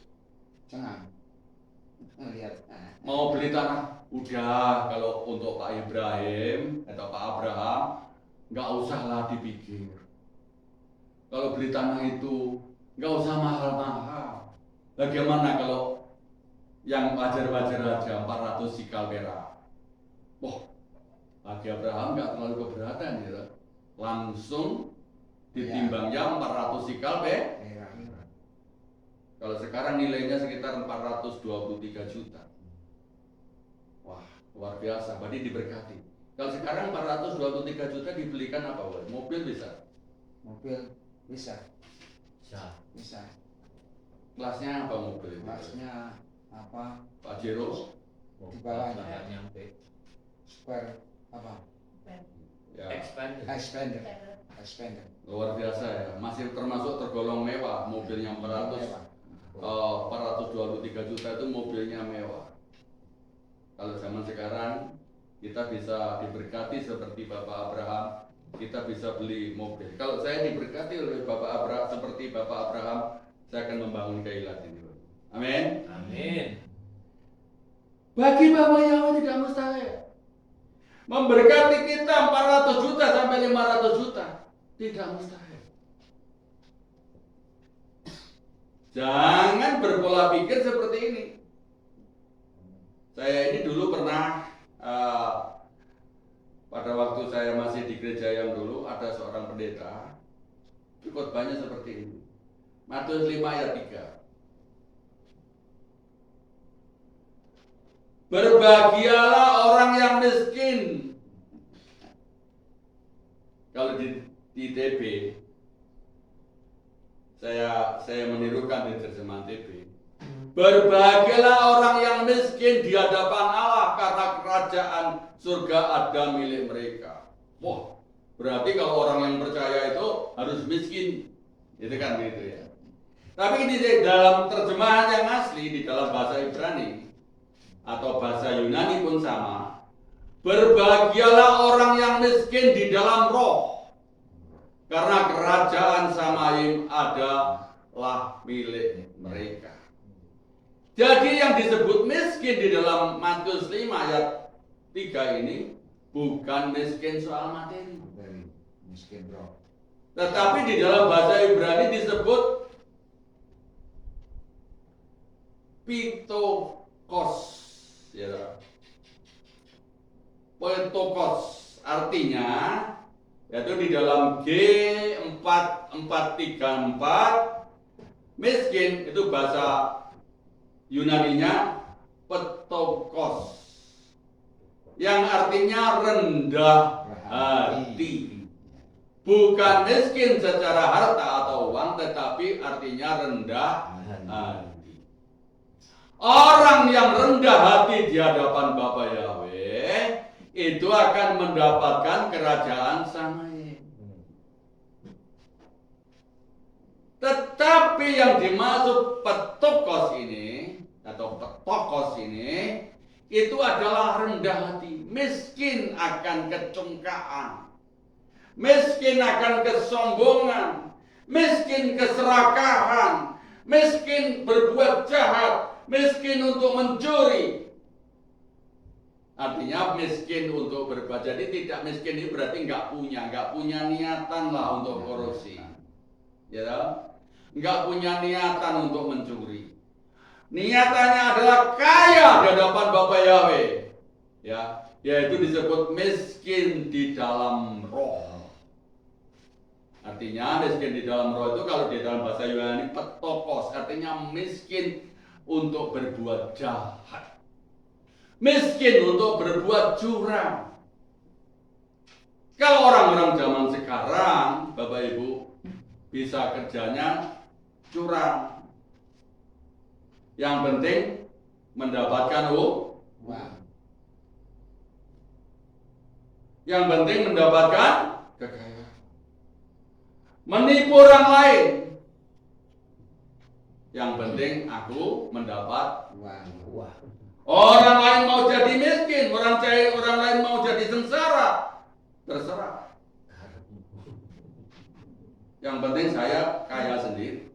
Jangan melihat mau beli tanah, udah kalau untuk Pak Ibrahim atau Pak Abraham nggak usahlah dipikir. Kalau beli tanah itu nggak usah mahal-mahal. Bagaimana kalau yang wajar-wajar aja 400 sikal perak? Wah, bagi Abraham nggak terlalu keberatan gitu. Langsung ditimbangnya 400 sikal perak. Kalau sekarang nilainya sekitar 423 juta. Wah, luar biasa, berarti diberkati. Kalau sekarang 423 juta dibelikan apa, Woy? Mobil bisa? mobil bisa. Kelasnya apa mobil itu? Kelasnya apa? Pak Jero? Di bawahnya. Nggak nyampe. Square apa? Ya, Expander. Expander. luar biasa ya. Masih termasuk tergolong mewah. Mobilnya 423 juta itu mobilnya mewah. Kalau zaman sekarang kita bisa diberkati seperti Bapak Abraham, kita bisa beli mobil. Kalau saya diberkati oleh Bapak Abraham seperti Bapak Abraham, saya akan membangun Keilat ini. Amin. Amin. Bagi Bapak Yahweh tidak mustahil. Memberkati kita 400 juta sampai 500 juta tidak mustahil. Jangan berpola pikir seperti ini. Saya ini dulu pernah pada waktu saya masih di gereja yang dulu, ada seorang pendeta khotbahnya seperti ini. Matius 5 ayat 3. Berbahagialah orang yang miskin. Kalau di TB, saya menirukan di terjemahan TB. Berbahagialah orang yang miskin di hadapan Allah, karena kerajaan surga ada milik mereka. Wah, berarti kalau orang yang percaya itu harus miskin, itu kan gitu ya. Tapi di dalam terjemahan yang asli, di dalam bahasa Ibrani atau bahasa Yunani pun sama, Berbahagialah orang yang miskin di dalam roh, karena kerajaan Samayim adalah milik mereka. Jadi yang disebut miskin di dalam Matius 5 ayat 3 ini bukan miskin soal materi, Dari miskin roh. tetapi di dalam bahasa Ibrani disebut pitokos, ya. Pitokos artinya yaitu di dalam G4434 miskin itu bahasa Yunaninya petokos yang artinya rendah hati. Bukan miskin secara harta atau uang, tetapi artinya rendah hati. Orang yang rendah hati di hadapan Bapa Yahweh itu akan mendapatkan kerajaan Samayim. Tetapi yang dimaksud petokos ini atau petokos ini itu adalah rendah hati, miskin akan kecongkaan, miskin akan kesombongan, miskin keserakahan, miskin berbuat jahat, miskin untuk mencuri. Artinya miskin untuk berbuat. Jadi tidak miskin ini berarti nggak punya niatan lah untuk korupsi, ya, nggak punya niatan untuk mencuri. Niatannya adalah kaya di hadapan Bapa Yahweh, ya, yaitu disebut miskin di dalam roh. Artinya miskin di dalam roh itu kalau di dalam bahasa Yunani petokos, artinya miskin untuk berbuat jahat, miskin untuk berbuat curang. Kalau orang-orang zaman sekarang, Bapak Ibu, bisa kerjanya curang. Yang penting mendapatkan uang. Yang penting mendapatkan kekayaan. Menipu orang lain. Yang penting aku mendapat Uang. Orang lain mau jadi miskin, orang lain mau jadi sengsara, terserah. Yang penting saya kaya sendiri.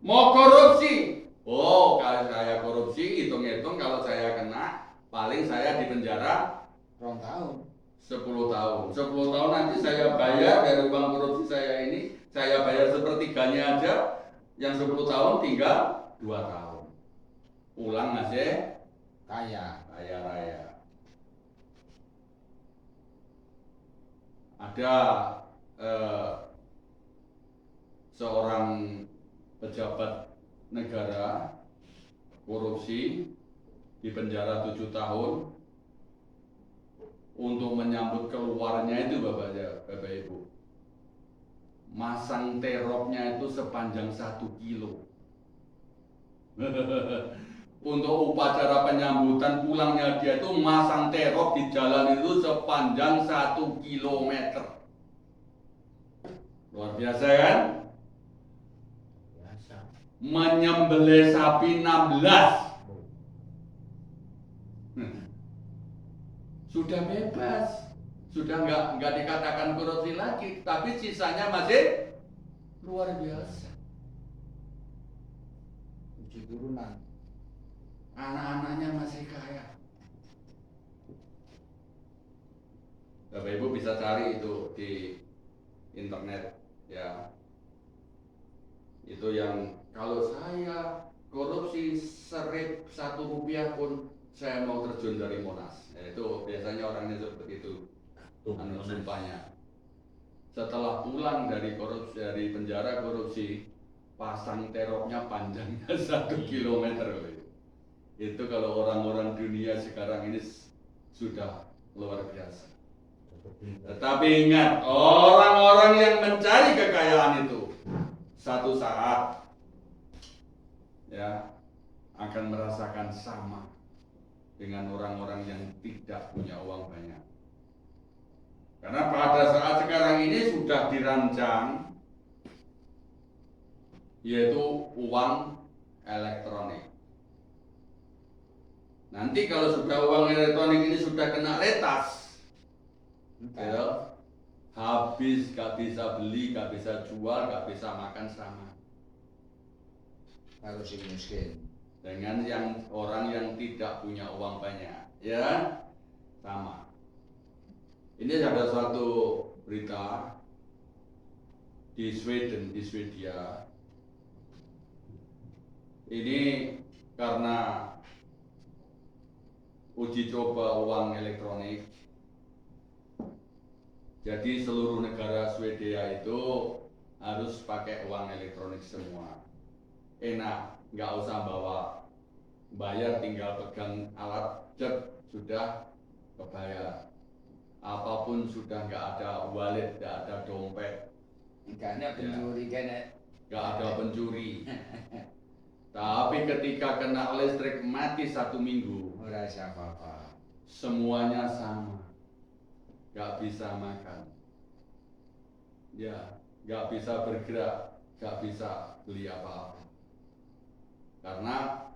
Mau korupsi, kalau saya korupsi, hitung-hitung kalau saya kena, paling saya di penjara 2 tahun. 10 tahun. 10 tahun nanti saya bayar dari uang korupsi saya ini, saya bayar sepertiganya aja, yang 10 tahun tinggal 2 tahun. Pulang masih Kaya. kaya raya. Ada seorang pejabat negara korupsi di penjara 7 tahun untuk menyambut keluarnya itu Bapak Ibu. Masang teropnya itu sepanjang 1 kilo. Untuk upacara penyambutan pulangnya dia itu masang terop di jalan itu sepanjang 1 kilometer. Luar biasa kan? Biasa. Menyembelih sapi 16. Sudah bebas, sudah nggak dikatakan korupsi lagi, tapi sisanya masih luar biasa. 7 turunan. Anak-anaknya masih kaya. Bapak Ibu bisa cari itu di internet, ya. Itu yang kalau saya korupsi serip 1 rupiah pun saya mau terjun dari Monas. Ya, itu biasanya orangnya seperti itu. Sumpahnya. Setelah pulang dari korupsi, dari penjara korupsi, pasang teropnya panjangnya 1 kilometer. Itu kalau orang-orang dunia sekarang ini sudah luar biasa. Tetapi ingat, orang-orang yang mencari kekayaan itu satu saat ya akan merasakan sama dengan orang-orang yang tidak punya uang banyak. Karena pada saat sekarang ini sudah dirancang yaitu uang elektronik. Nanti kalau sudah uang elektronik ini sudah kena retas, ya, habis, gak bisa beli, gak bisa jual, gak bisa makan sama Kalau si miskin. dengan yang orang yang tidak punya uang banyak, ya sama. Ini ada suatu berita di Sweden, di Swedia. Ini karena uji coba uang elektronik. Jadi seluruh negara Swedia itu harus pakai uang elektronik semua. Enak, nggak usah bawa bayar, tinggal pegang alat cek sudah kebayar. Apapun sudah nggak ada wallet, nggak ada dompet, Ikannya pencuri kene. nggak ada pencuri. Tapi ketika kena listrik mati 1 minggu, Ora siapa-apa. semuanya sama, nggak bisa makan, ya nggak bisa bergerak, nggak bisa beli apa-apa, karena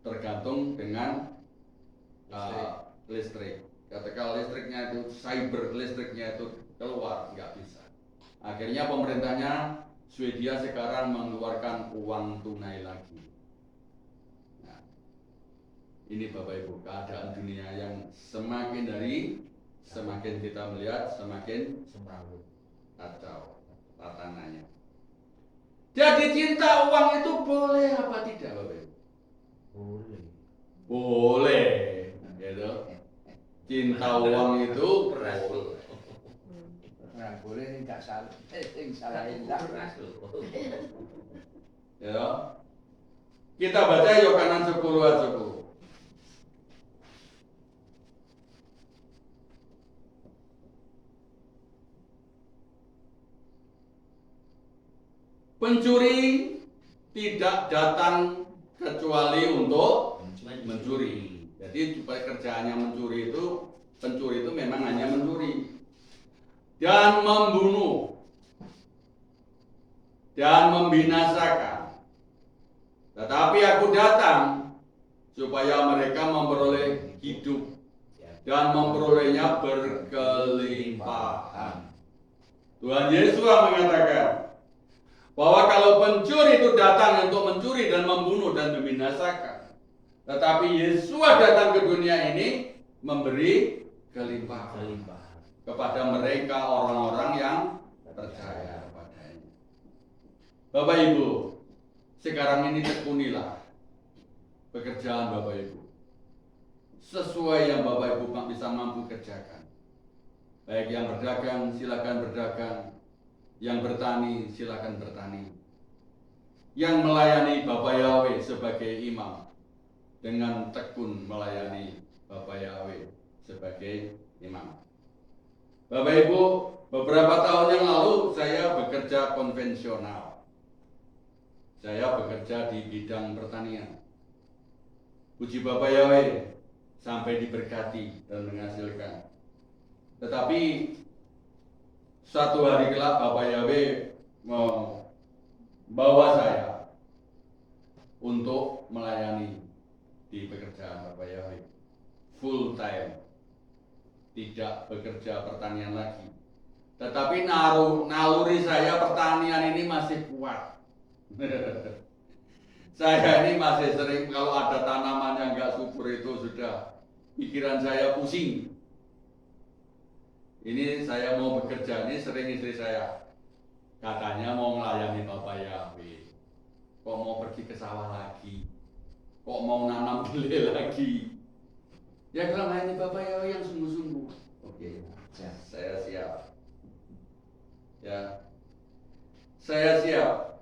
tergantung dengan listrik. Ketika listriknya itu cyber, listriknya itu keluar, nggak bisa. Akhirnya pemerintahnya Swedia sekarang mengeluarkan uang tunai lagi. Nah, ini Bapak Ibu, keadaan dunia yang semakin kita melihat semakin Semrawut. kacau tatanannya. Jadi cinta uang itu boleh apa tidak Bapak Ibu? Boleh. Boleh, gitu. Cinta uang itu boleh. Ora boleh tidak salah. Sing salah indah. Ya. Kita baca Yohanes 10 ayat 10. Pencuri tidak datang kecuali untuk mencuri. Jadi supaya kerjaannya mencuri itu, pencuri itu memang hanya mencuri dan membunuh dan membinasakan. Tetapi aku datang supaya mereka memperoleh hidup dan memperolehnya berkelimpahan. Tuhan Yesus mengatakan bahwa kalau pencuri itu datang untuk mencuri dan membunuh dan membinasakan, tetapi Yesus datang ke dunia ini memberi kelimpahan kepada mereka orang-orang yang percaya kepadanya. Bapak Ibu, sekarang ini tekunilah pekerjaan Bapak Ibu sesuai yang Bapak Ibu bisa mampu kerjakan. Baik yang berdagang, silakan berdagang. Yang bertani, silakan bertani. Yang melayani Bapak Yahweh sebagai imam, dengan tekun melayani Bapak Yahweh sebagai imam. Bapak Ibu, beberapa tahun yang lalu saya bekerja konvensional. Saya bekerja di bidang pertanian. Puji Bapak Yahweh, sampai diberkati dan menghasilkan. Tetapi satu hari kelak Bapak Yahweh membawa saya untuk melayani di pekerjaan Bapak Yahweh full time, tidak bekerja pertanian lagi. Tetapi naluri saya pertanian ini masih kuat. Saya ini masih sering kalau ada tanaman yang nggak subur itu sudah pikiran saya pusing. Ini saya mau bekerja, ini sering istri saya katanya mau melayani Bapak Yahweh, kok mau pergi ke sawah lagi, kok mau nanam kedelai lagi. Ya kalau melayani Bapak Yahweh yang sungguh-sungguh. Oke, saya siap. Ya, saya siap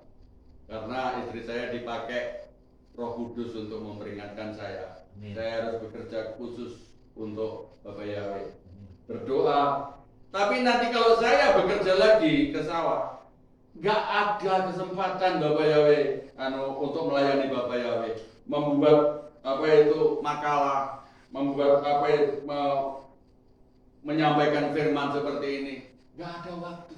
karena istri saya dipakai Roh Kudus untuk memperingatkan saya. Saya harus bekerja khusus untuk Bapak Yahweh. Berdoa. Tapi nanti kalau saya bekerja lagi ke sawah, nggak ada kesempatan Bapak Yahweh untuk melayani Bapak Yahweh, membuat makalah, membuat menyampaikan firman seperti ini, nggak ada waktu.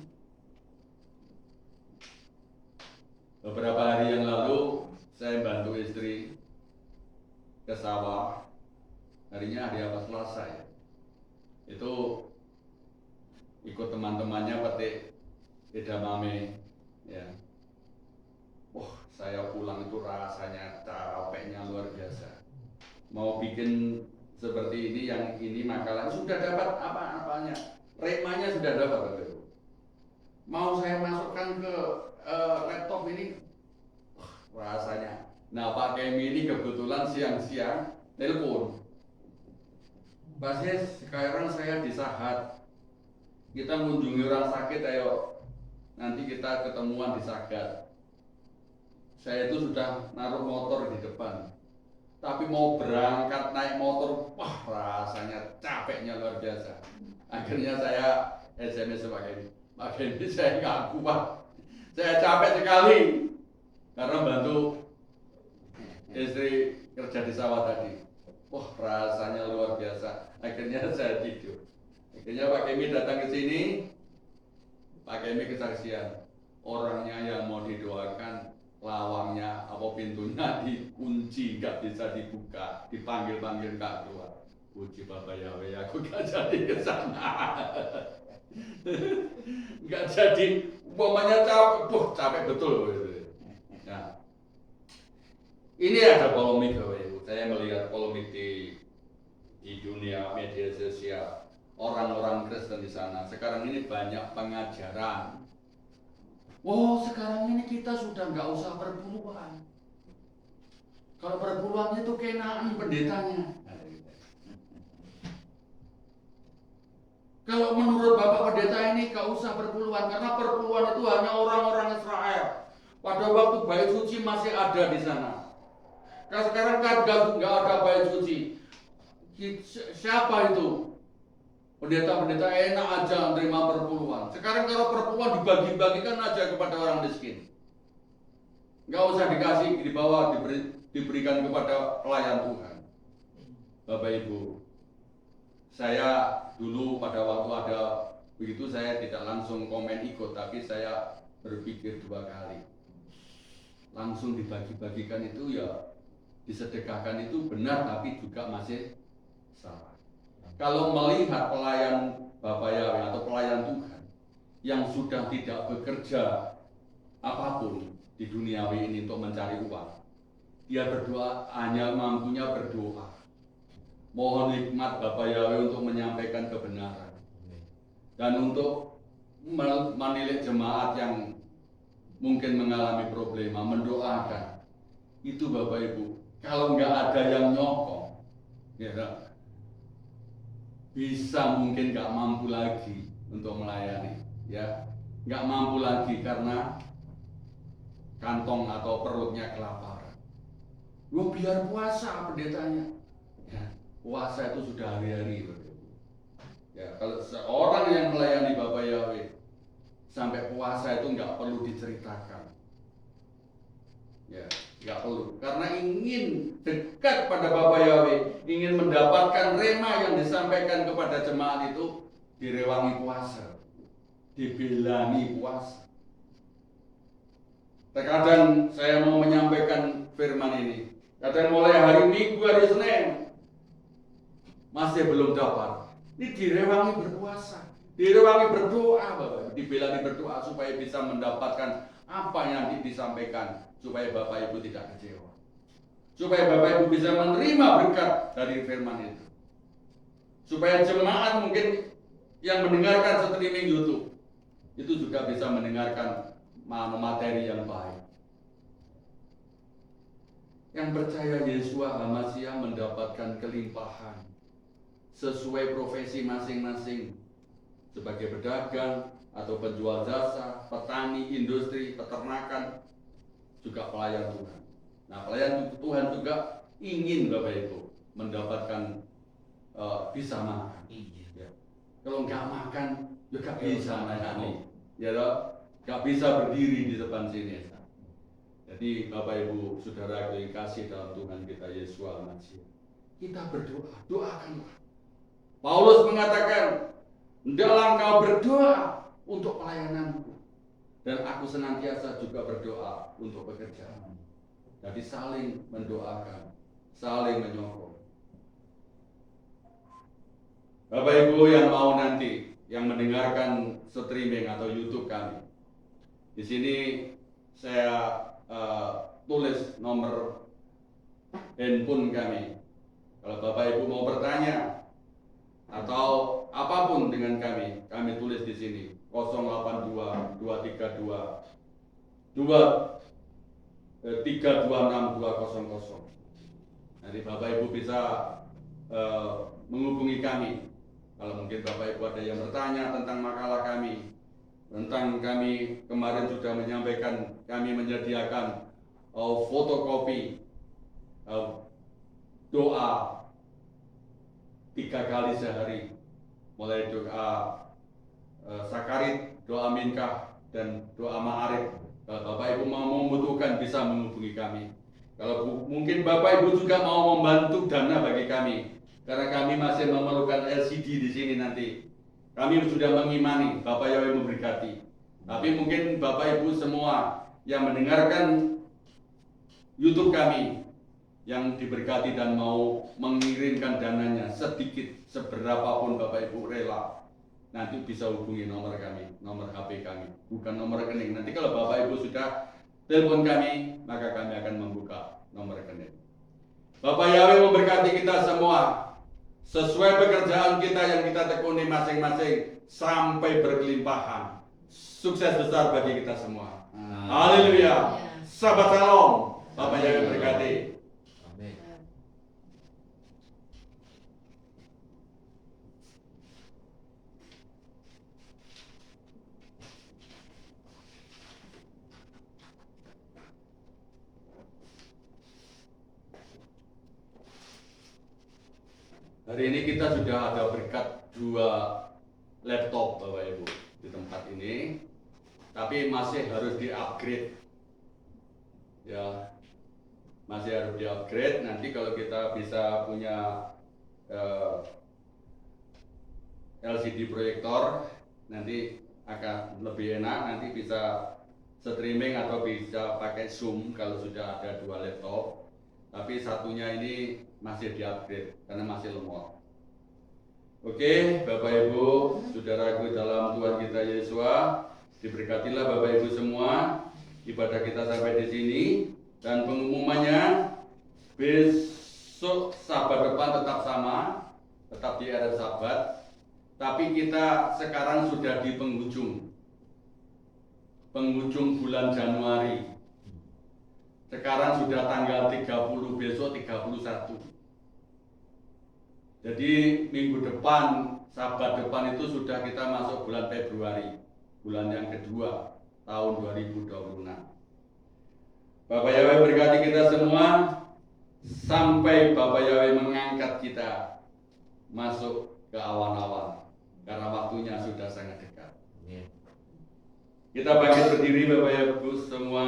Beberapa hari yang lalu saya bantu istri ke sawah. harinya hari apa, Selasa ya. Itu ikut teman-temannya petik edamame ya. Wah, saya pulang itu rasanya capeknya luar biasa. Mau bikin seperti ini, yang ini makalah sudah dapat apa-apanya, remanya sudah dapat Bapak Ibu. Mau saya masukkan ke laptop ini, rasanya. Nah, Pak Kemi ini kebetulan siang-siang telepon, Pak Sis, sekarang saya di Sahat, kita mengunjungi orang sakit, ayo nanti kita ketemuan di Sagat. Saya itu sudah naruh motor di depan, tapi mau berangkat naik motor, wah rasanya capeknya luar biasa. Akhirnya saya SMS Pak Kemi, saya nggak kuat, saya capek sekali karena bantu istri kerja di sawah tadi. Wah rasanya luar biasa. Akhirnya saya tidur. Akhirnya Pak Kemi datang ke sini. Pak Kemi kesaksian, orangnya yang mau didoakan, lawangnya apa pintunya dikunci, nggak bisa dibuka, dipanggil-panggil nggak keluar. Puji Bapak Yahweh, aku nggak jadi ke sana. Nggak jadi, umpamanya capek betul. Nah, ini ada polemik Bapak Ibu. Saya melihat polemik di dunia media sosial. Orang-orang Kristen di sana sekarang ini banyak pengajaran. Wow, sekarang ini kita sudah nggak usah perpuluhan. Kalau perpuluhan itu kenaan pendetanya. Kalau menurut Bapak Pendeta ini nggak usah perpuluhan, karena perpuluhan itu hanya orang-orang Israel. Pada waktu bait suci masih ada di sana. Nah, sekarang kan nggak ada bait suci. Siapa itu? Pendeta-pendeta enak aja menerima perpuluhan. Sekarang kalau perpuluhan dibagi-bagikan aja kepada orang miskin. Nggak usah dikasih, dibawa, diberikan kepada pelayan Tuhan. Bapak Ibu, saya dulu pada waktu ada begitu, saya tidak langsung komen ikut, tapi saya berpikir 2 kali. Langsung dibagi-bagikan itu ya, disedekahkan itu benar, tapi juga masih salah. Kalau melihat pelayan Bapak Yahweh atau pelayan Tuhan yang sudah tidak bekerja apapun di duniawi ini untuk mencari uang, dia berdoa, hanya mampunya berdoa. Mohon hikmat Bapak Yahweh untuk menyampaikan kebenaran dan untuk menilik jemaat yang mungkin mengalami problema, mendoakan. Itu Bapak Ibu, kalau nggak ada yang nyokong, ya, bisa mungkin nggak mampu lagi untuk melayani, ya, nggak mampu lagi karena kantong atau perutnya kelaparan. Lu biar puasa pendetanya, ya, puasa itu sudah hari-hari, ya. Kalau seorang yang melayani Bapak Yahweh sampai puasa itu nggak perlu diceritakan, ya, nggak perlu, karena ingin dekat pada Bapak Yahweh, ingin mendapatkan rema yang disampaikan kepada jemaat itu, direwangi puasa, dibelani puasa. Terkadang saya mau menyampaikan firman ini, kadang mulai hari Minggu, hari Senin masih belum dapat. Ini direwangi berpuasa, direwangi berdoa, Bapak, dibelani berdoa supaya bisa mendapatkan apa yang disampaikan, supaya Bapak Ibu tidak kecewa, supaya Bapak Ibu bisa menerima berkat dari firman itu, supaya jemaat mungkin yang mendengarkan streaming YouTube itu juga bisa mendengarkan materi yang baik. Yang percaya Yesua HaMasiah mendapatkan kelimpahan sesuai profesi masing-masing, sebagai pedagang atau penjual jasa, petani, industri, peternakan, juga pelayan Tuhan. Nah, pelayan Tuhan juga ingin Bapak Ibu mendapatkan bisa makan. Ya. Kalau nggak makan juga bisa melayani, ya loh, nggak bisa berdiri di depan sini. Jadi Bapak Ibu Saudara yang kasih dalam Tuhan kita Yesus HaMasiah, kita berdoa, doakanlah. Paulus mengatakan, hendaklah engkau berdoa untuk pelayananku, dan aku senantiasa juga berdoa untuk pekerjaan. Jadi saling mendoakan, saling menyokong. Bapak Ibu yang mau nanti yang mendengarkan streaming atau YouTube kami, di sini saya tulis nomor handphone kami. Kalau Bapak Ibu mau bertanya atau apapun dengan kami tulis di sini 082 232 326 200. Nanti Bapak Ibu bisa menghubungi kami. Kalau mungkin Bapak Ibu ada yang bertanya tentang makalah kami, tentang kami kemarin sudah menyampaikan kami menyediakan fotokopi doa 3 kali sehari, mulai doa sakarit, doa minkah, dan doa ma'arif. Kalau Bapak Ibu mau membutuhkan bisa menghubungi kami. Kalau mungkin Bapak Ibu juga mau membantu dana bagi kami, karena kami masih memerlukan LCD di sini nanti. Kami sudah mengimani Bapak Yahweh memberkati. Tapi mungkin Bapak Ibu semua yang mendengarkan YouTube kami yang diberkati dan mau mengirimkan dananya sedikit seberapapun Bapak Ibu rela, nanti bisa hubungi nomor kami, nomor HP kami, bukan nomor rekening. Nanti kalau Bapak Ibu sudah telepon kami, maka kami akan membuka nomor rekening. Bapak Yahweh memberkati kita semua sesuai pekerjaan kita yang kita tekuni masing-masing sampai berkelimpahan. Sukses besar bagi kita semua. Haleluya. Sahabat Shalom. Bapak Yahweh berkati. Amin. Hari ini kita sudah ada berkat 2 laptop Bapak Ibu di tempat ini, tapi masih harus di-upgrade. Ya, masih harus di-upgrade. Nanti kalau kita bisa punya LCD proyektor, nanti akan lebih enak. Nanti bisa streaming atau bisa pakai Zoom kalau sudah ada 2 laptop. Tapi satunya ini masih di-upgrade karena masih lemot. Oke, Bapak Ibu, saudaraku dalam Tuhan kita Yesus, diberkatilah Bapak Ibu semua. Ibadah kita sampai di sini, dan pengumumannya besok Sabat depan tetap sama, tetap di era Sabat. Tapi kita sekarang sudah di penghujung bulan Januari. Sekarang sudah tanggal 30, besok 31. Jadi minggu depan, Sabat depan itu sudah kita masuk bulan Februari, bulan yang kedua tahun 2026. Bapak Yahweh berkati kita semua sampai Bapak Yahweh mengangkat kita masuk ke awan-awan, karena waktunya sudah sangat dekat. Kita bangkit berdiri Bapak Ibu semua,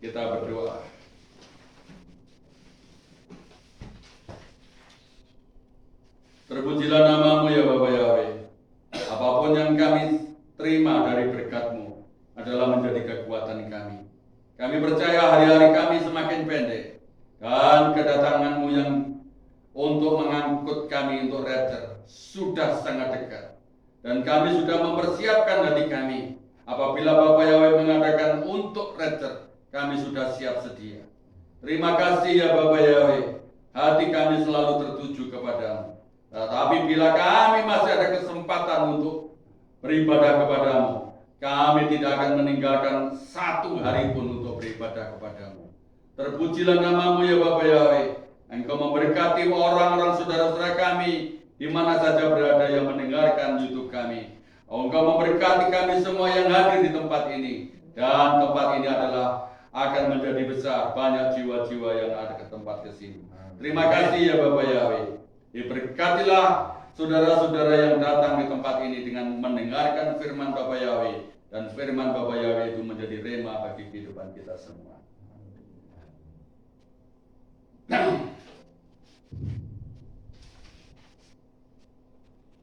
kita berdoa. Terpujilah namamu ya Bapak Yahweh. Apapun yang kami terima dari berkat-Mu adalah menjadi kekuatan kami. Kami percaya hari-hari kami semakin pendek, dan kedatangan-Mu yang untuk mengangkut kami untuk rapture sudah sangat dekat. Dan kami sudah mempersiapkan hati kami. Apabila Bapak Yahweh mengadakan untuk rapture, kami sudah siap sedia. Terima kasih ya Bapak Yahweh. Hati kami selalu tertuju kepadamu. Tetapi bila kami masih ada kesempatan untuk beribadah kepadamu, kami tidak akan meninggalkan satu hari pun untuk beribadah kepadamu. Terpujilah namamu ya Bapak Yahweh. Engkau memberkati orang-orang saudara-saudara kami di mana saja berada yang mendengarkan YouTube kami. Engkau memberkati kami semua yang hadir di tempat ini. Dan tempat ini adalah akan menjadi besar, banyak jiwa-jiwa yang ada ke tempat kesini. Terima kasih ya Bapak Yahweh. Diberkatilah saudara-saudara yang datang di tempat ini dengan mendengarkan firman Bapak Yahweh, dan firman Bapak Yahweh itu menjadi rema bagi kehidupan kita semua.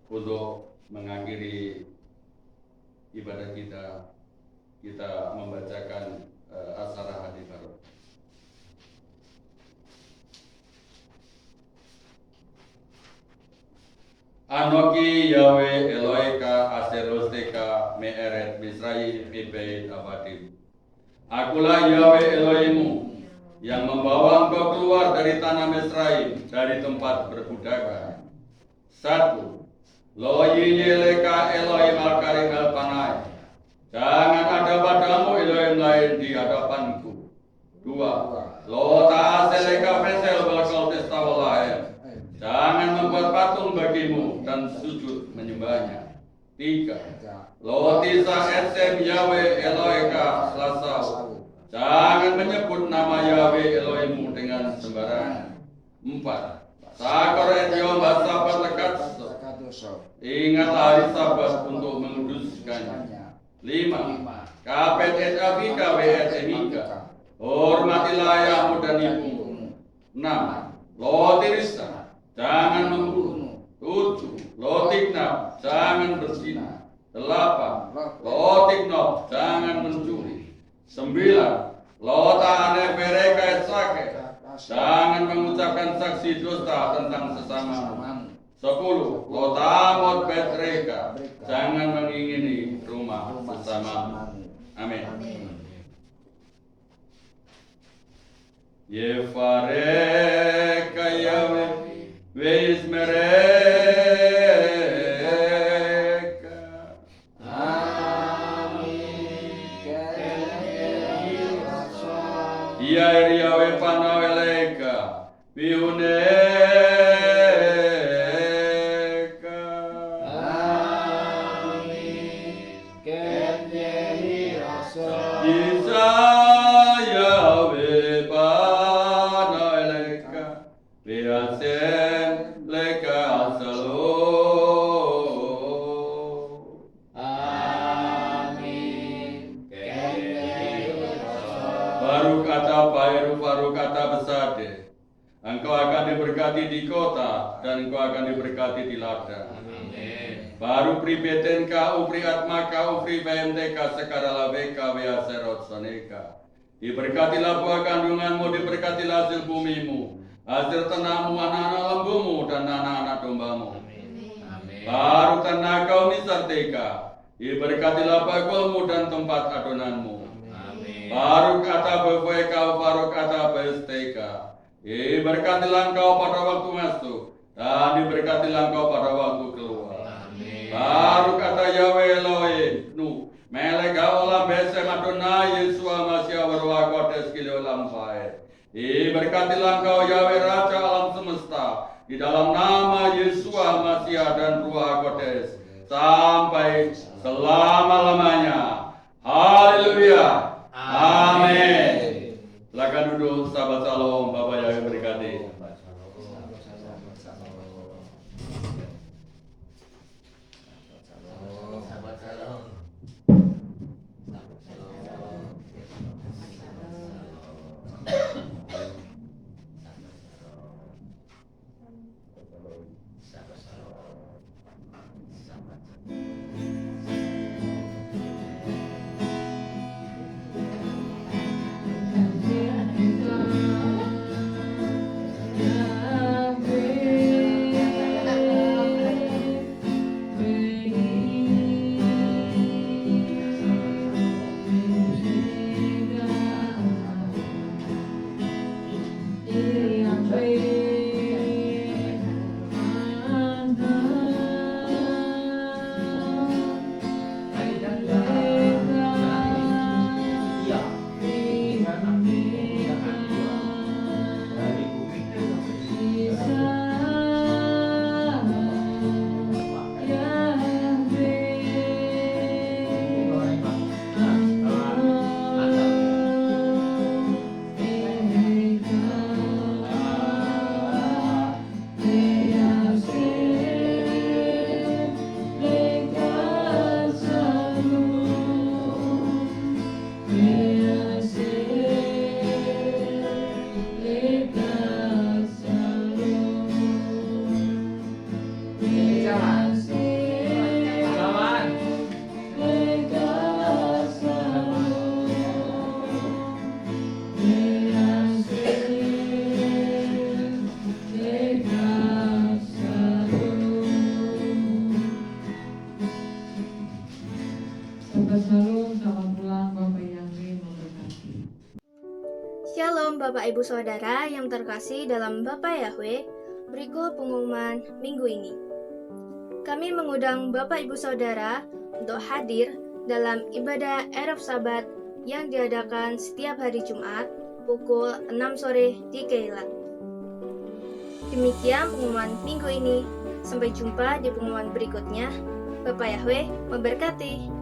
Untuk mengakhiri ibadah kita, kita membacakan Asyara Hadi Baru. Anoki Yahweh Eloika Aserosteka Me'eret Misraim Ibeit Abadim. Akulah Yahweh Elohimmu yang membawa engkau keluar dari tanah Misraim, dari tempat perbudakan. 1. Lo yiyeleka Elohim al-Karim el-Panai. Jangan ada padamu Elohim lain di hadapanku. 2. Lo ta'aseleka fesel belakal testawalahem. Jangan membuat patung bagimu dan sujud menyembahnya. 3. Lo tisa etsem Yahweh Eloheka selasau. Jangan menyebut nama Yahweh Elohimmu dengan sembarangan. 4. Sakor et yom sabat lekat. Ingat hari sabat untuk menguduskannya. 5. Kapet et avika we et emika. Hormatilah ayahmu dan ibumu. 6. Lo tirisa. Jangan membunuh. 7. Lo tiknap, jangan berzina. 8. Lo tiknop, jangan mencuri. 9. Lo ta'ane bereka et sake. Jangan mengucapkan saksi dusta tentang sesamamu. 10. Lo ta'amot betreka. Jangan mengingini rumah sesamamu. Amin. Yefareka Yahweh Veis mereka. Ia Yahweh panaweleka Bihuneka. Isa Yahweh panaweleka Bihasen leka selo. Baru kata besade. Engkau akan diberkati di kota dan engkau akan diberkati di ladang. Baru pribeten ka upri atma ka upri BMTK sekarala beka beaserot soneka. Diberkatilah buah kandunganmu, diberkatilah hasil bumimu, hasil tanahmu, anak-anak lembumu dan anak-anak dombamu. Baru tanah kau misarteka. Diberkatilah bakulmu dan tempat adonanmu. Baru kata bevoe kau, baru kata besteka. Diberkatilah engkau pada waktu masuk dan diberkatilah engkau pada waktu keluar. Baru kata Yahweh Elohim nu melek olam besem Adonai Yesua Masya berwakotes kilolam bae. Diberkatilah engkau Yahweh Raja alam semesta di dalam nama Yesua Masya dan Ruach Kodes sampai selama-lamanya. Haleluya. Amin. Silakan duduk, sahabat Salom, Bapak Yahweh berkati. Shalom Bapak Ibu Saudara yang terkasih dalam Bapa Yahweh, berikut pengumuman minggu ini. Kami mengundang Bapak Ibu Saudara untuk hadir dalam ibadah Erev Sabat yang diadakan setiap hari Jumat pukul 6 sore di Keilat. Demikian pengumuman minggu ini. Sampai jumpa di pengumuman berikutnya. Bapak Yahweh memberkati.